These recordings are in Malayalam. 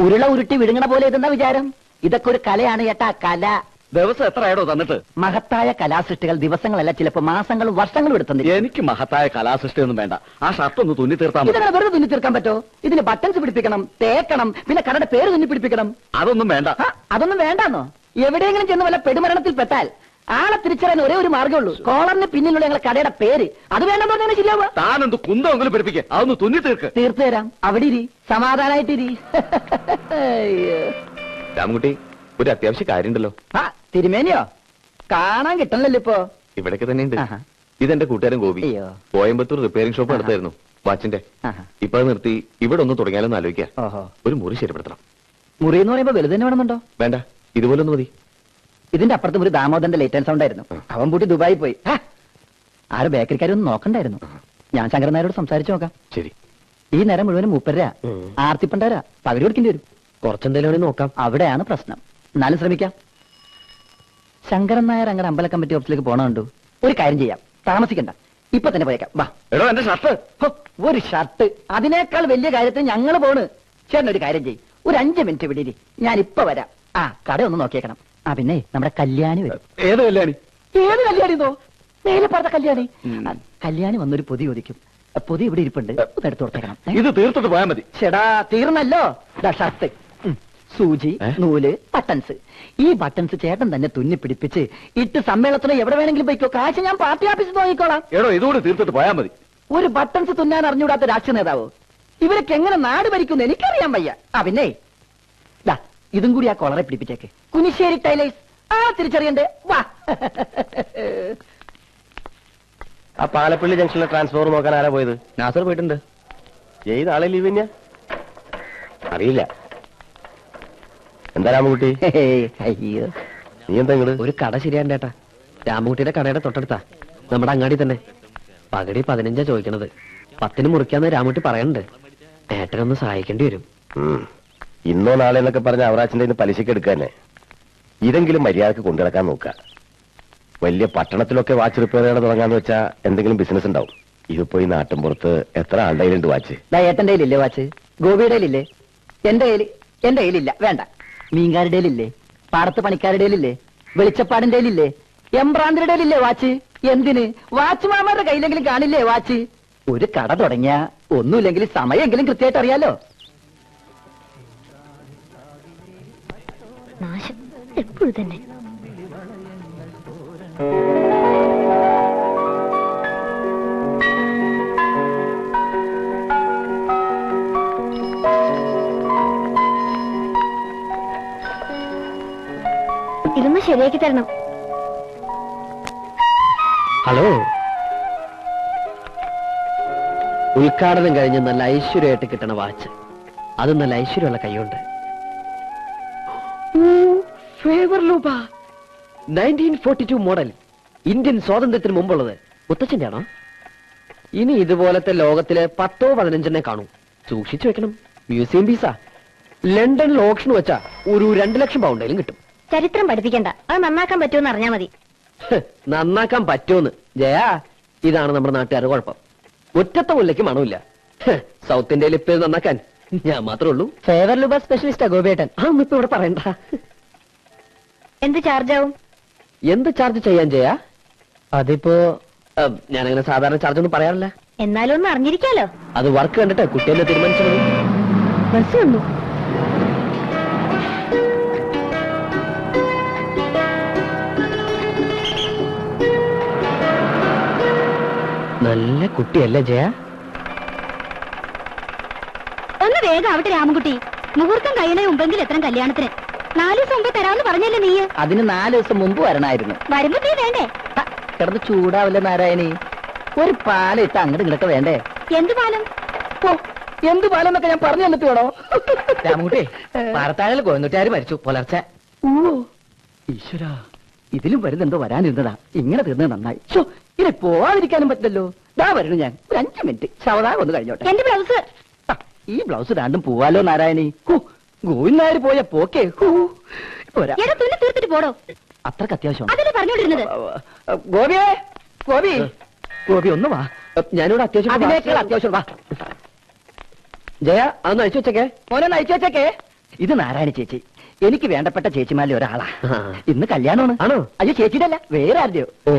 ഉരുള ഉരുട്ടി വിഴുങ്ങണ പോലെ ഇതെന്താ വിചാരം? ഇതൊക്കെ ഒരു കലയാണ് ചേട്ടാ, കല. ദിവസം എത്രയാടോ തന്നിട്ട്? മഹത്തായ കലാസൃഷ്ടികൾ ദിവസങ്ങളല്ല, ചിലപ്പോ മാസങ്ങളും വർഷങ്ങളും എടുത്തു. എനിക്ക് മഹത്തായ കലാസൃഷ്ടി ഒന്നും വേണ്ട. ആ ഷർട്ട് ഒന്ന് തുന്നി തീർത്താൽ മതി. ഇതങ്ങനെ വെറുതെ തുന്നി തീർക്കാൻ പറ്റോ? ഇതിന് ബട്ടൺസ് പിടിപ്പിക്കണം, തേക്കണം, പിന്നെ കടയുടെ പേര് തുന്നി പിടിപ്പിക്കണം. അതൊന്നും വേണ്ട. അതൊന്നും വേണ്ടാന്നോ? എവിടെയെങ്കിലും ചെന്ന് വല്ല പെടുമരണത്തിൽ പെട്ടാൽ ആളെ തിരിച്ചറിയാൻ ഒരേ ഒരു മാർഗ്ഗമുള്ളൂ, കോളറിന് പിന്നിലുള്ള ഞങ്ങളുടെ കടയുടെ പേര്. അത് വേണ്ടെന്ന് പറഞ്ഞാൽ ശരിയാവുക. താനെന്ത് കുന്തമെങ്കിലും പിടിപ്പിക്കുക, അതൊന്ന് തുന്നി തീർക്ക്. തീർത്തു തരാം. അവിടെ ഇരി, സമാധാനായിട്ടിരി. രാമൻകുട്ടി, ഒരു അത്യാവശ്യ കാര്യമുണ്ടല്ലോ. തിരുമേനിയോ? കാണാൻ കിട്ടണല്ലോ ഇപ്പൊ. ഇവിടേക്ക് തന്നെ ഉണ്ട്. ഇതെന്റെ കൂട്ടുകാരൻ ഗോപി. കോയമ്പത്തൂർ റിപ്പയറിംഗ് ഷോപ്പ് നടത്തായിരുന്നു വാച്ചിന്റെ. ഇപ്പൊ അത് നിർത്തി ഇവിടെ ഒന്ന് തുടങ്ങിയാലൊന്ന് ആലോചിക്കാം. ഒരു മുറി ശരിപ്പെടുത്തണം. മുറി എന്ന് പറയുമ്പോ വലുത് തന്നെ വേണമെന്നുണ്ടോ? വേണ്ട, ഇതുപോലെ ഒന്ന് മതി. ഇതിന്റെ അപ്പുറത്ത് ഒരു ദാമോദരന്റെ ലേറ്റ് ആൻഡ് സൗണ്ട് ആയിരുന്നു. അവൻ പൂട്ടി ദുബായി പോയി. ആരും ബേക്കറിക്കാരൊന്നും നോക്കണ്ടായിരുന്നു. ഞാൻ ശങ്കരൻ നായരോട് സംസാരിച്ചു നോക്കാം. ശരി. ഈ നേരം മുഴുവനും മൂപ്പര ആർത്തിപ്പണ്ടര പകരം കൊടുക്കേണ്ടി വരും. കുറച്ചെന്തെങ്കിലും നോക്കാം. അവിടെയാണ് പ്രശ്നം. എന്നാലും ശ്രമിക്കാം. ശങ്കരൻ നായർ അങ്ങനെ അമ്പല കമ്മിറ്റി ഓഫീസിലേക്ക് പോണുണ്ടോ? ഒരു കാര്യം ചെയ്യാം, താമസിക്കണ്ട, ഇപ്പൊ തന്നെ പോയേക്കാം. വാ. എടോ, എന്റെ ഷർട്ട്. ഒരു ഷർട്ട്, അതിനേക്കാൾ വലിയ കാര്യത്തിൽ ഞങ്ങൾ പോണ്. ചേട്ടൻ ഒരു കാര്യം ചെയ്യും, ഒരു 5 മിനിറ്റ് വിടീരി, ഞാൻ ഇപ്പൊ വരാം. കട ഒന്ന് നോക്കിയേക്കണം. പിന്നെ നമ്മുടെ കല്യാണി വരും. ഏത് കല്യാണി? ഏത് കല്യാണിന്നോ? നേരെ പറഞ്ഞ കല്യാണി. കല്യാണി വന്നൊരു പൊതി ചോദിക്കും. പൊതി ഇവിടെ ഇരിപ്പുണ്ട്, എടുത്തു കൊടുത്തേക്കണം. ഇത് തീർത്തിട്ട് പോയാൽ മതി. ചേടാ, തീർന്നല്ലോ. ഷർട്ട്, സൂചി, നൂല്, ബട്ടൺസ്. ഈ ബട്ടൺസ് ചേട്ടൻ തന്നെ തുന്നി പിടിപ്പിച്ച് ഇട്ട് സമ്മേളനത്തിന് എവിടെ വേണമെങ്കിലും പോയിക്കോ. കാശ് ഞാൻ പാർട്ടി ഓഫീസിൽ നോക്കിക്കോളാം. എടോ, ഇതുകൂടി തീർത്തിട്ട് പോയാൽ മതി. ഒരു ബട്ടൺസ് തുന്നാൻ അറിഞ്ഞുകൂടാത്ത രാഷ്ട്രീയ നേതാവോ? ഇവരൊക്കെ എങ്ങനെ നാട് ഭരിക്കുന്നു എനിക്കറിയാൻ വയ്യ. പിന്നെ ഇതും കൂടി ആ കോളറെ പിടിപ്പിച്ചേക്ക്. കുനിശ്ശേരി ടൈലേഴ്സ്. തിരിച്ചറിയണ്ടേ? വാ. ആ പാലപ്പള്ളി ജംഗ്ഷനിലെ ട്രാൻസ്ഫോർ നോക്കാൻ ആരാ പോയത്? നാസർ പോയിട്ടുണ്ട്. ഏത് ആളെ ലീവ് തന്നെയാ അറിയില്ല. എന്താ രാമൻകുട്ടി? അയ്യോ, നീ എന്താ ഇങ്ങോട്ട്? ഒരു കട ശരിയാണ്ടേട്ടാ. രാമൻകുട്ടിയുടെ കടയുടെ തൊട്ടടുത്താ, നമ്മുടെ അങ്ങാടി തന്നെ. പകടി 15 ചോദിക്കണത്. 10 മുറിക്കാന്ന് രാമൻകുട്ടി പറയണ്ട്. ഏട്ടനൊന്ന് സഹായിക്കേണ്ടി വരും. ഇന്നോ നാളെ എന്നൊക്കെ പറഞ്ഞ അവറാച്ചിന്റെ ഇന്ന് പലിശക്ക് എടുക്കാനെ. ഇതെങ്കിലും മര്യാദക്ക് കൊണ്ടുനടക്കാൻ നോക്കുക. വലിയ പട്ടണത്തിലൊക്കെ വാച്ച് റിപ്പയർ ചെയ്യണം തുടങ്ങാന്ന് വെച്ചാ എന്തെങ്കിലും ബിസിനസ് ഉണ്ടാവും. ഇതിപ്പോ ഈ നാട്ടിൻപുറത്ത് എത്ര ആളുടെ കയ്യിലുണ്ട് വാച്ച്? ഏട്ടന്റെ കയ്യിലില്ലേ വാച്ച്? ഗോപിയുടെ കയ്യിലില്ലേ? എന്റെ കയ്യിലില്ല. വേണ്ട. മീൻകാരുടെ കയ്യിലില്ലേ? പാടത്ത് പണിക്കാരുടെ കയ്യിലില്ലേ? വെളിച്ചപ്പാടിന്റെ കയ്യിലില്ലേ? എംബ്രാന്തിരുടെ കയ്യിലില്ലേ വാച്ച്? എന്തിന്? വാച്ച് മാമാരുടെ കയ്യിലെങ്കിലും കാണില്ലേ വാച്ച്? ഒരു കട തുടങ്ങിയ ഒന്നുമില്ലെങ്കിൽ സമയമെങ്കിലും കൃത്യമായിട്ട് അറിയാലോ. നാശം എപ്പോഴും തന്നെ. ഇതൊന്ന് ശരിയാക്കി തരണം. ഹലോ. ഉദ്ഘാടനം കഴിഞ്ഞ് നല്ല ഐശ്വര്യമായിട്ട് കിട്ടണ വാച്ച്. അത് നല്ല ഐശ്വര്യമുള്ള കൈയുണ്ട്. Favre Leuba 1942 model. ഇന്ത്യൻ സ്വാതന്ത്ര്യത്തിന് മുമ്പുള്ളത്. മുത്തച്ഛന്റെ ആണോ? ഇനി ഇതുപോലത്തെ ലോകത്തില് 10-15 കാണും. സൂക്ഷിച്ചു വെക്കണം. മ്യൂസിയം പീസാ. ലണ്ടനിൽ ഓപ്ഷൻ വെച്ചാ ഒരു 2 ലക്ഷം പൗണ്ടെങ്കിലും കിട്ടും. ചരിത്രം പഠിപ്പിക്കണ്ട, അത് നന്നാക്കാൻ പറ്റുമെന്ന് അറിഞ്ഞാ മതി. നന്നാക്കാൻ പറ്റുമെന്ന് ജയാ, ഇതാണ് നമ്മുടെ നാട്ടുകാരുടെ കുഴപ്പം. ഒറ്റത്തെ മുല്ലയ്ക്ക് മണമില്ല. സൗത്ത് ഇന്ത്യയിൽ ഇപ്പൊ നന്നാക്കാൻ ഞാൻ മാത്രമേ ഉള്ളൂ. ഫേവർ ലുബ സ്പെഷ്യലിസ്റ്റാ ഗോപിയേട്ടൻ. അതൊന്നും ഇപ്പൊ ഇവിടെ പറയണ്ട. എന്ത് ചാർജ് ആവും? എന്ത് ചാർജ് ചെയ്യാൻ ചെയ്യാ? അതിപ്പോ ഞാനങ്ങനെ സാധാരണ ചാർജ് ഒന്നും പറയാറില്ല. എന്നാലും ഒന്ന് അറിഞ്ഞിരിക്കാലോ. അത് വർക്ക് കണ്ടിട്ട് കുട്ടിയെന്നെ തീരുമാനിച്ചത്. ബസ് വന്നു. നല്ല കുട്ടിയല്ലേ ജയ? ഒന്ന് വേഗം ആവട്ടെ രാമൻകുട്ടി. മുഹൂർത്തം കഴിയണേ മുമ്പെങ്കിൽ എത്ര കല്യാണത്തിന്? 4 ദിവസം മുമ്പ് തരാമെന്ന് പറഞ്ഞല്ലേ നീ? അതിന് 4 ദിവസം മുമ്പ് വരണമായിരുന്നു. വരുമ്പോ നീ വേണ്ടേ? കിടന്ന് ചൂടാവില്ല നാരായണി. ഒരു പാലിട്ട് അങ്ങോട്ട് ഇങ്ങോട്ട് വേണ്ടേ? എന്ത് പാലം? എന്ത് പാലം എന്നൊക്കെ ഞാൻ പറഞ്ഞു തന്നിട്ട് വേണോ? രാമൻകുട്ടി, പാറത്താഴൽ കോയന്നുട്ടാര് മരിച്ചു പുലർച്ചെ. ഈശ്വര, ഇതിലും വരുന്നെന്തോ വരാനിരുന്നതാ. ഇങ്ങനെ തീർന്നത് നന്നായി. ഇനി പോവാതിരിക്കാനും പറ്റില്ലല്ലോ. ദാ വരുന്നു ഞാൻ. ഒരു 5 മിനിറ്റ് ശവദാഹം ഒന്ന് കഴിഞ്ഞോട്ടെ. എന്റെ ബ്ലൗസ്. ഈ ബ്ലൗസ് രണ്ടും പോവാലോ നാരായണി. ഗോവിന്ദനായർ പോയ പോക്കേ. തീർത്തിട്ട് പോടോ. അത്രക്ക് അത്യാവശ്യം. അതല്ലേ പറഞ്ഞോണ്ടിരുന്നത്. ഗോപിയേ, ഗോപി ഒന്ന് വാ. ഞാനിവിടെ അത്യാവശ്യം. അതിനേക്കാൾ അത്യാവശ്യം വാ. ജയ അതൊന്ന് അയച്ചു വെച്ചേക്കേ. മോനെ നയിച്ചു വെച്ചേക്കേ. ഇത് നാരായണ ചേച്ചി, എനിക്ക് വേണ്ടപ്പെട്ട ചേച്ചിമാരിൽ ഒരാളാ. ആ. ഇന്ന് കല്യാണമാണ്. ആണോ? അയ്യോ ചേച്ചിയുടെ അല്ല, വേറെ ആരുടെയോ. ഓ,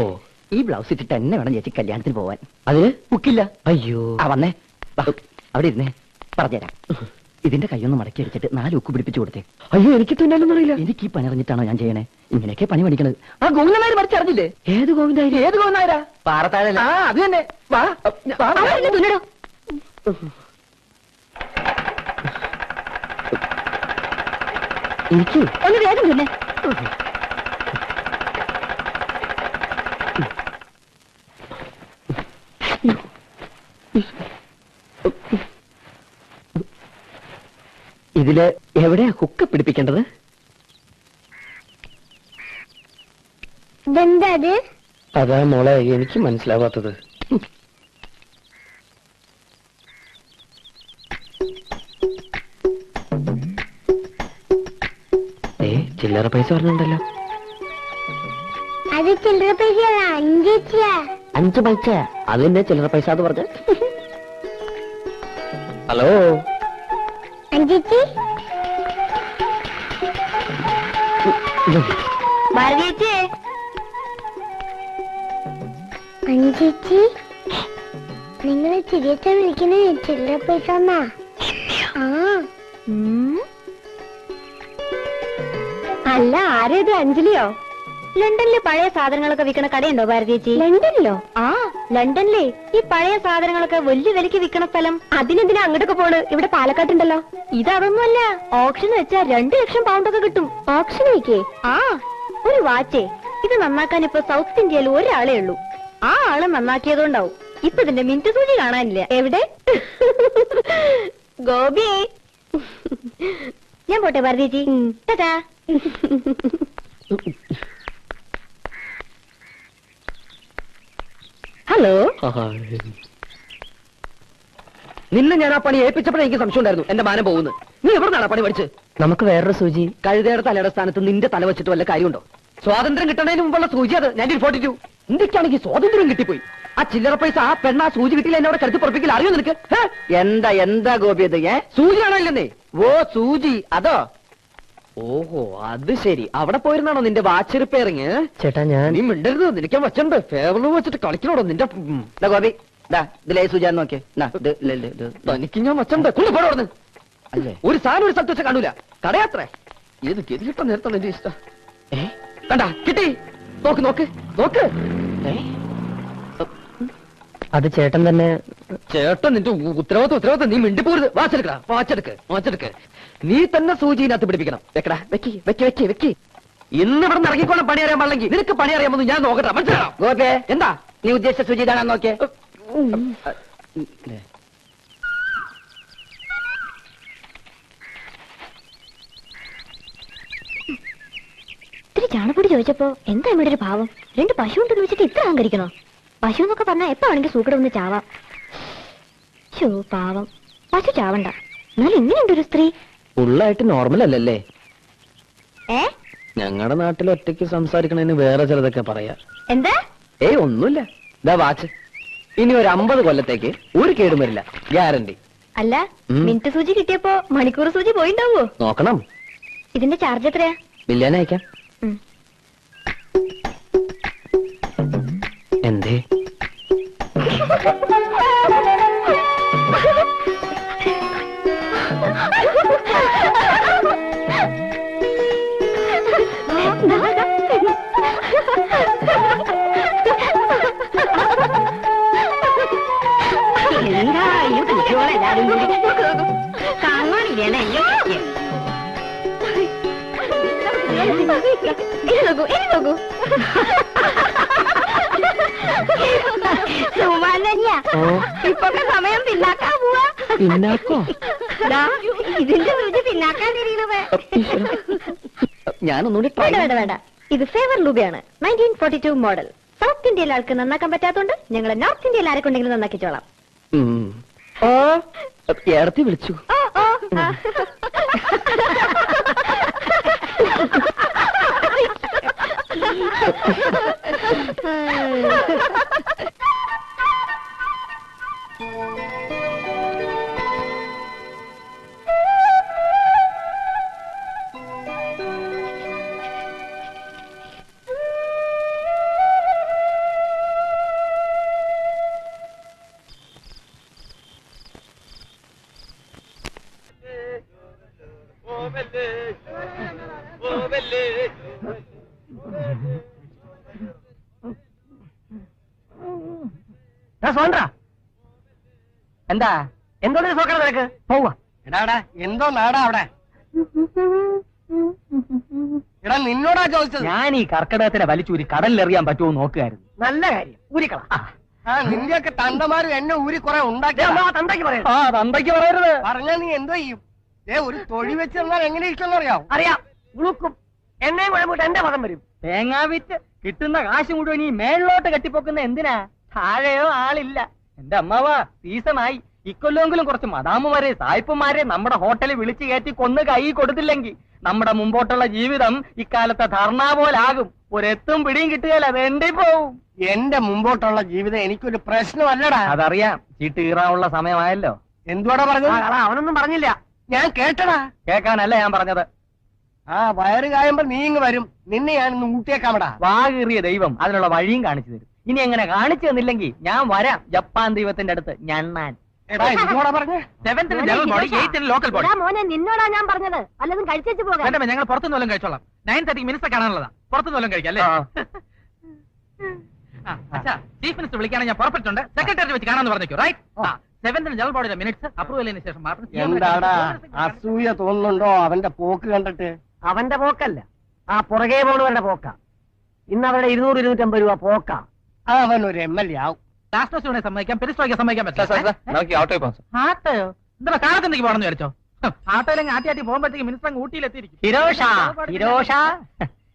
ഈ ബ്ലൗസ് ഇട്ടിട്ട് തന്നെ വേണം ചേച്ചി കല്യാണത്തിന് പോവാൻ. അതിന് ബുക്കില്ല. അയ്യോ. ആ വന്നേ, വാ, അവിടെ ഇരുന്നേ, പറഞ്ഞുതരാം. ഇതിന്റെ കൈയൊന്ന് മടക്കി അടിച്ചിട്ട് 4 ഉക്ക് പിടിപ്പിച്ചു കൊടുത്തേ. അയ്യോ, എനിക്ക് തുന്നാലൊന്നും അറിയില്ല. എനിക്ക് ഈ പണി അറിഞ്ഞിട്ടാണോ ഞാൻ ചെയ്യണേ? ഇങ്ങനെയൊക്കെ പണി പഠിക്കണത്. ആ ഗോവിന്ദനായർ മറിച്ചറിഞ്ഞില്ലേ? ഏത് ഗോവിന്ദായി? ഏത് ഗോവിന്ദനായരാ? പാറത്താഴ. ആ അത് തന്നെ. വാ, വാ, വാ. തുന്നടോ. ഇരിക്കൂ. ഒന്ന് വേഗം തുന്നെ. ഇതില് എവിടെയാ ഹുക്ക് പിടിപ്പിക്കേണ്ടത്? ഇതെന്താ അത്? അതാ മോളെ എനിക്ക് മനസ്സിലാവാത്തത്. ചില്ലറ പൈസ പറഞ്ഞിട്ടുണ്ടല്ലോ. അത് ചില്ലറ പൈസ 5 പൈസ. അത് തന്നെ ചില്ലറ പൈസ എന്ന് പറഞ്ഞ. ഹലോ, അഞ്ചേച്ചി. ഭാരതീച്ചി. അഞ്ചേച്ചി, നിങ്ങളെ ചിരിയച്ച വിളിക്കുന്ന ചില്ലറ പൈസ എന്നാ? അല്ല, ആരേത്? അഞ്ജലിയോ? ലണ്ടനിലെ പഴയ സാധനങ്ങളൊക്കെ വിൽക്കണ കടയുണ്ടോ ഭാരതീച്ചി? ലണ്ടനിലോ? ആ, ലണ്ടനിലെ ഈ പഴയ സാധനങ്ങളൊക്കെ വലിയ വിലക്ക് വിൽക്കണ സ്ഥലം. അതിനെന്തിനാ അങ്ങോട്ടൊക്കെ പോണ്? ഇവിടെ പാലക്കാട്ടുണ്ടല്ലോ. ഇതൊന്നുമല്ല, ഓപ്ഷൻ വെച്ചാ 2 ലക്ഷം പൗണ്ടൊക്കെ കിട്ടും. ഓപ്ഷൻ വയ്ക്കേ? ആ, ഒരു വാച്ചേ. ഇത് നന്നാക്കാൻ ഇപ്പൊ സൗത്ത് ഇന്ത്യയിൽ ഒരാളേ ഉള്ളൂ. ആ ആളെ നന്നാക്കിയതുകൊണ്ടാവും ഇപ്പൊ ഇതിന്റെ മിനിറ്റ് സൂചി കാണാനില്ല. എവിടെ? ഗോപി, ഞാൻ പോട്ടെ ഭാരതീച്ചി. ടാറ്റാ. ഹലോ. നിന്നെ ഞാൻ ആ പണി ഏൽപ്പിച്ചപ്പോഴേ എനിക്ക് സംശയം ഉണ്ടായിരുന്നു എന്റെ മാനം പോകുന്നു. നീ എവിടുന്നാണ് പണി പഠിച്ച്? നമുക്ക് വേറൊരു സൂചി. കഴുതയുടെ തലയുടെ സ്ഥാനത്ത് നിന്റെ തല വെച്ചിട്ട് വല്ല കാര്യമുണ്ടോ? സ്വാതന്ത്ര്യം കിട്ടണതിന് മുമ്പുള്ള സൂചി അത്. 1942. ഇന്ത്യക്കാണെങ്കിൽ സ്വാതന്ത്ര്യം കിട്ടിപ്പോയി. ആ ചില്ലറ പൈസ ആ പെണ്ണ സൂചി കിട്ടിയില്ല എന്നോട് കരുത്തി പുറപ്പിക്കില്ല. അറിയോ നിനക്ക്? എന്താ ഗോപി ഇത്? സൂചിയാണോ ഇല്ലെന്നേ? ഓ സൂചി, അതോ? ഓഹോ, അത് ശരി. അവിടെ പോയിരുന്നാണോ നിന്റെ വാച്ച് റിപ്പയറിങ്? ചേട്ടാ, നീ മിണ്ടരുത്. നിനക്ക് വെച്ചിട്ടുണ്ട്. ഫേവറിൽ വെച്ചിട്ട് കളിക്കണോടോ നിന്റെ. ഗോപി, ഇതിലേ സൂചി നോക്കിയേ. തനിക്ക് ഞാൻ വെച്ചിട്ടുണ്ട്. കൊണ്ടുപോടന്ന്. അല്ലേ? ഒരു സാധനം ഒരു സ്ഥലത്ത് വെച്ച് കാണൂല. കടയാത്രേ. ഏത് ഗതികിട്ട നേരത്താണ് എന്റെ ഇഷ്ടം. കണ്ടാ കിട്ടി. നോക്ക് നോക്ക് നോക്ക്. അത് ചേട്ടൻ തന്നെ. ചേട്ടൻ നിന്റെ ഉത്തരവാദിത്വം. നീ മിണ്ടിപ്പോരുത്. വാച്ചെടുക്ക്. നീ തന്നെ സൂചിനകത്ത് പിടിപ്പിക്കണം. വെക്കടാ, വെക്കി. ഇന്ന് ഇവിടെ ഇറങ്ങിക്കോളാം. പണി അറിയാൻ പാടില്ലെങ്കിൽ നിനക്ക് പണി അറിയാമെന്ന് ഞാൻ നോക്കട്ടെ. മനസ്സിലാവും? ഗോപേ, എന്താ നീ ഉദ്ദേശിച്ച സൂചി ഇതാണോ നോക്കിയേ? ഇത്തിരി ചാണപ്പൊടി ചോദിച്ചപ്പോ എന്താ ഇവിടെ ഒരു ഭാവം? 2 പശു ഉണ്ടെന്ന് വെച്ചിട്ട് ഇത്ര അഹങ്കരിക്കണോ? പശു എന്നൊക്കെ പറഞ്ഞാ എപ്പ വേണമെങ്കിൽ സൂക്കട ഒന്ന് ചാവാം. ശോ, പാവം. പശു ചാവണ്ട. എന്നാലും ഇങ്ങനെയുണ്ട് ഒരു സ്ത്രീ. ഫുള്ളായിട്ട് നോർമൽ അല്ലല്ലേ? ഏ, ഞങ്ങളുടെ നാട്ടിൽ ഒറ്റയ്ക്ക് സംസാരിക്കണതിന് വേറെ ചിലതൊക്കെ പറയാ. എന്താ? ഒന്നുമില്ല. ഇതാ വാച്ച്. ഇനി ഒരു 50 കൊല്ലത്തേക്ക് ഒരു കേടും വരില്ല. ഗ്യാരണ്ടി. അല്ല, മിനിറ്റ് സൂചി കിട്ടിയപ്പോ മണിക്കൂർ സൂചി പോയിണ്ടാവോ? നോക്കണം. ഇതിന്റെ ചാർജ് എത്രയാ? ബില്ലേനെ അയക്കാം. എന്തേ? എന്താ ഈ കുട്ടികളെല്ലാരും കൂടി കാണാനില്ലേ? നോക്കൂ. ഇപ്പൊക്കെ സമയം പിന്നാക്കാൻ പോവാ. പിന്നാക്കോ? ഇതിന്റെ സൂചി പിന്നാക്കാൻ തിരിയുന്നത്. ഞാനൊന്നുകൂടി വേണ്ട. ഇത് ഫേവർ ലൂബിയാണ്. 1942 മോഡൽ. സൗത്ത് ഇന്ത്യയിലെ ആൾക്ക് നന്നാക്കാൻ പറ്റാത്തോണ്ട് ഞങ്ങൾ നോർത്ത് ഇന്ത്യയിൽ ആരെക്കൊണ്ടെങ്കിലും നന്നാക്കിച്ചോളാം. ഓ, ഏടത്തി വിളിച്ചു. സോണ്ടാ എന്താ എന്തോ സോക്കട നിനക്ക് പോവാ. എടാ എന്തോ നാടാ അവിടെ? എടാ നിന്നോടാ ചോദിച്ചത്. ഞാൻ ഈ കർക്കിടകത്തിനെ വലിച്ചൂരി കടലിലെറിയാൻ പറ്റുമോ നോക്കുകയായിരുന്നു. നല്ല കാര്യം, ഊരിക്കള. ആ നിന്റെയൊക്കെ തന്തമാരും എന്നെ ഊരി കുറെ ഉണ്ടാക്കി തന്തയ്ക്ക് പറയാം. ആ തന്തയ്ക്ക് പറയരുത്. പറഞ്ഞാ നീ എന്തോ ചെയ്യും? ഒരു തൊഴി വെച്ചിരുന്നാൽ എങ്ങനെ ഇഷ്ടം അറിയാം? അറിയാം, ഉളുക്കും. എന്നെയും കുഴമ്പിട്ട് എന്റെ പദം വരും. തേങ്ങാ വിറ്റ് കിട്ടുന്ന കാശ് മുഴുവൻ ഈ മേളിലോട്ട് കെട്ടിപ്പോക്കുന്ന എന്തിനാ? താഴെയോ ആളില്ല. എന്റെ അമ്മാവാ, സീസണായി. ഇക്കൊല്ലെങ്കിലും കുറച്ച് മദാമുമാരെ സായിപ്പുമാരെ നമ്മുടെ ഹോട്ടലിൽ വിളിച്ചു കയറ്റി കൊന്ന് കൈ കൊടുത്തില്ലെങ്കിൽ നമ്മുടെ മുമ്പോട്ടുള്ള ജീവിതം ഇക്കാലത്തെ ധർണ പോലാകും. ഒരെത്തും പിടിയും കിട്ടുകയല്ല, വേണ്ടി പോവും. എന്റെ മുമ്പോട്ടുള്ള ജീവിതം എനിക്കൊരു പ്രശ്നമല്ലടാ. അതറിയാം, ചീട്ട് കീറാനുള്ള സമയമായല്ലോ. എന്തുവാടാ പറഞ്ഞത്? അവനൊന്നും പറഞ്ഞില്ല. ഞാൻ കേട്ടടാ. കേൾക്കാനല്ല ഞാൻ പറഞ്ഞത്. ആ വയറ് കായുമ്പോ നീ ഇങ്ങ് വരും. നിന്നെ ഞാനിന്ന് ഊട്ടിയേക്കാമടാ. വാകീറിയ ദൈവം അതിനുള്ള വഴിയും കാണിച്ചു തരും. ഇനി എങ്ങനെ കാണിച്ചു തന്നില്ലെങ്കിൽ ഞാൻ വരാം ജപ്പാൻ ദൈവത്തിന്റെ അടുത്ത് ഞണ്ണാൻ. എടാ എന്തുവാടാ പറഞ്ഞേ? മോനെ നിന്നോടാ ഞാൻ പറഞ്ഞത്, വല്ലതും കഴിച്ചു പോകാം. ഞങ്ങൾ പുറത്തുനിന്ന് വല്ലതും കഴിച്ചോളാം. 9:30 മിനിസ്റ്റർ കാണാനുള്ളതാ. പുറത്തുനിന്ന് വല്ലതും കഴിക്കാം അല്ലേ? ചീഫ് മിനിസ്റ്റർ വിളിക്കുകയാണെങ്കിൽ ഞാൻ പുറപ്പെട്ടുണ്ട്. സെക്രട്ടറി വെച്ച് കാണാന്ന് പറഞ്ഞേക്കോ. റൈറ്റ്. 7th ജനറൽ ബോഡിയുടെ മിനിറ്റ്സ് അപ്രൂവൽ ചെയ്തതിനു ശേഷം മാത്രം. എന്താടാ അസൂയ തോന്നുന്നുണ്ടോ അവന്റെ പോക്ക് കണ്ടിട്ട്? അവന്റെ പോക്കല്ല, ആ പുറകെ പോണവരുടെ പോക്ക. ഇന്ന് അവരുടെ 200-250 രൂപ പോക്ക. അവൻ ഒരു MLA ആവും. രാഷ്ട്രസൂനെ സമ്മതിക്കാം, പെരിസ്ട്രോയ്ക്ക് സമ്മതിക്കാൻ പറ്റില്ല. നമുക്ക് ഓട്ടോ പോകാം. ആട്ടയോ? എന്താ കാലത്തെന്തെങ്കിലും പോകണമെന്ന് വിചാരിച്ചോ? ആട്ടോയിലെങ്കിൽ ആട്ടി പോകുമ്പോഴത്തേക്ക് മിനിസ്റ്റർ ഊട്ടിയിലെത്തിയിരിക്കും. ഹിരോഷ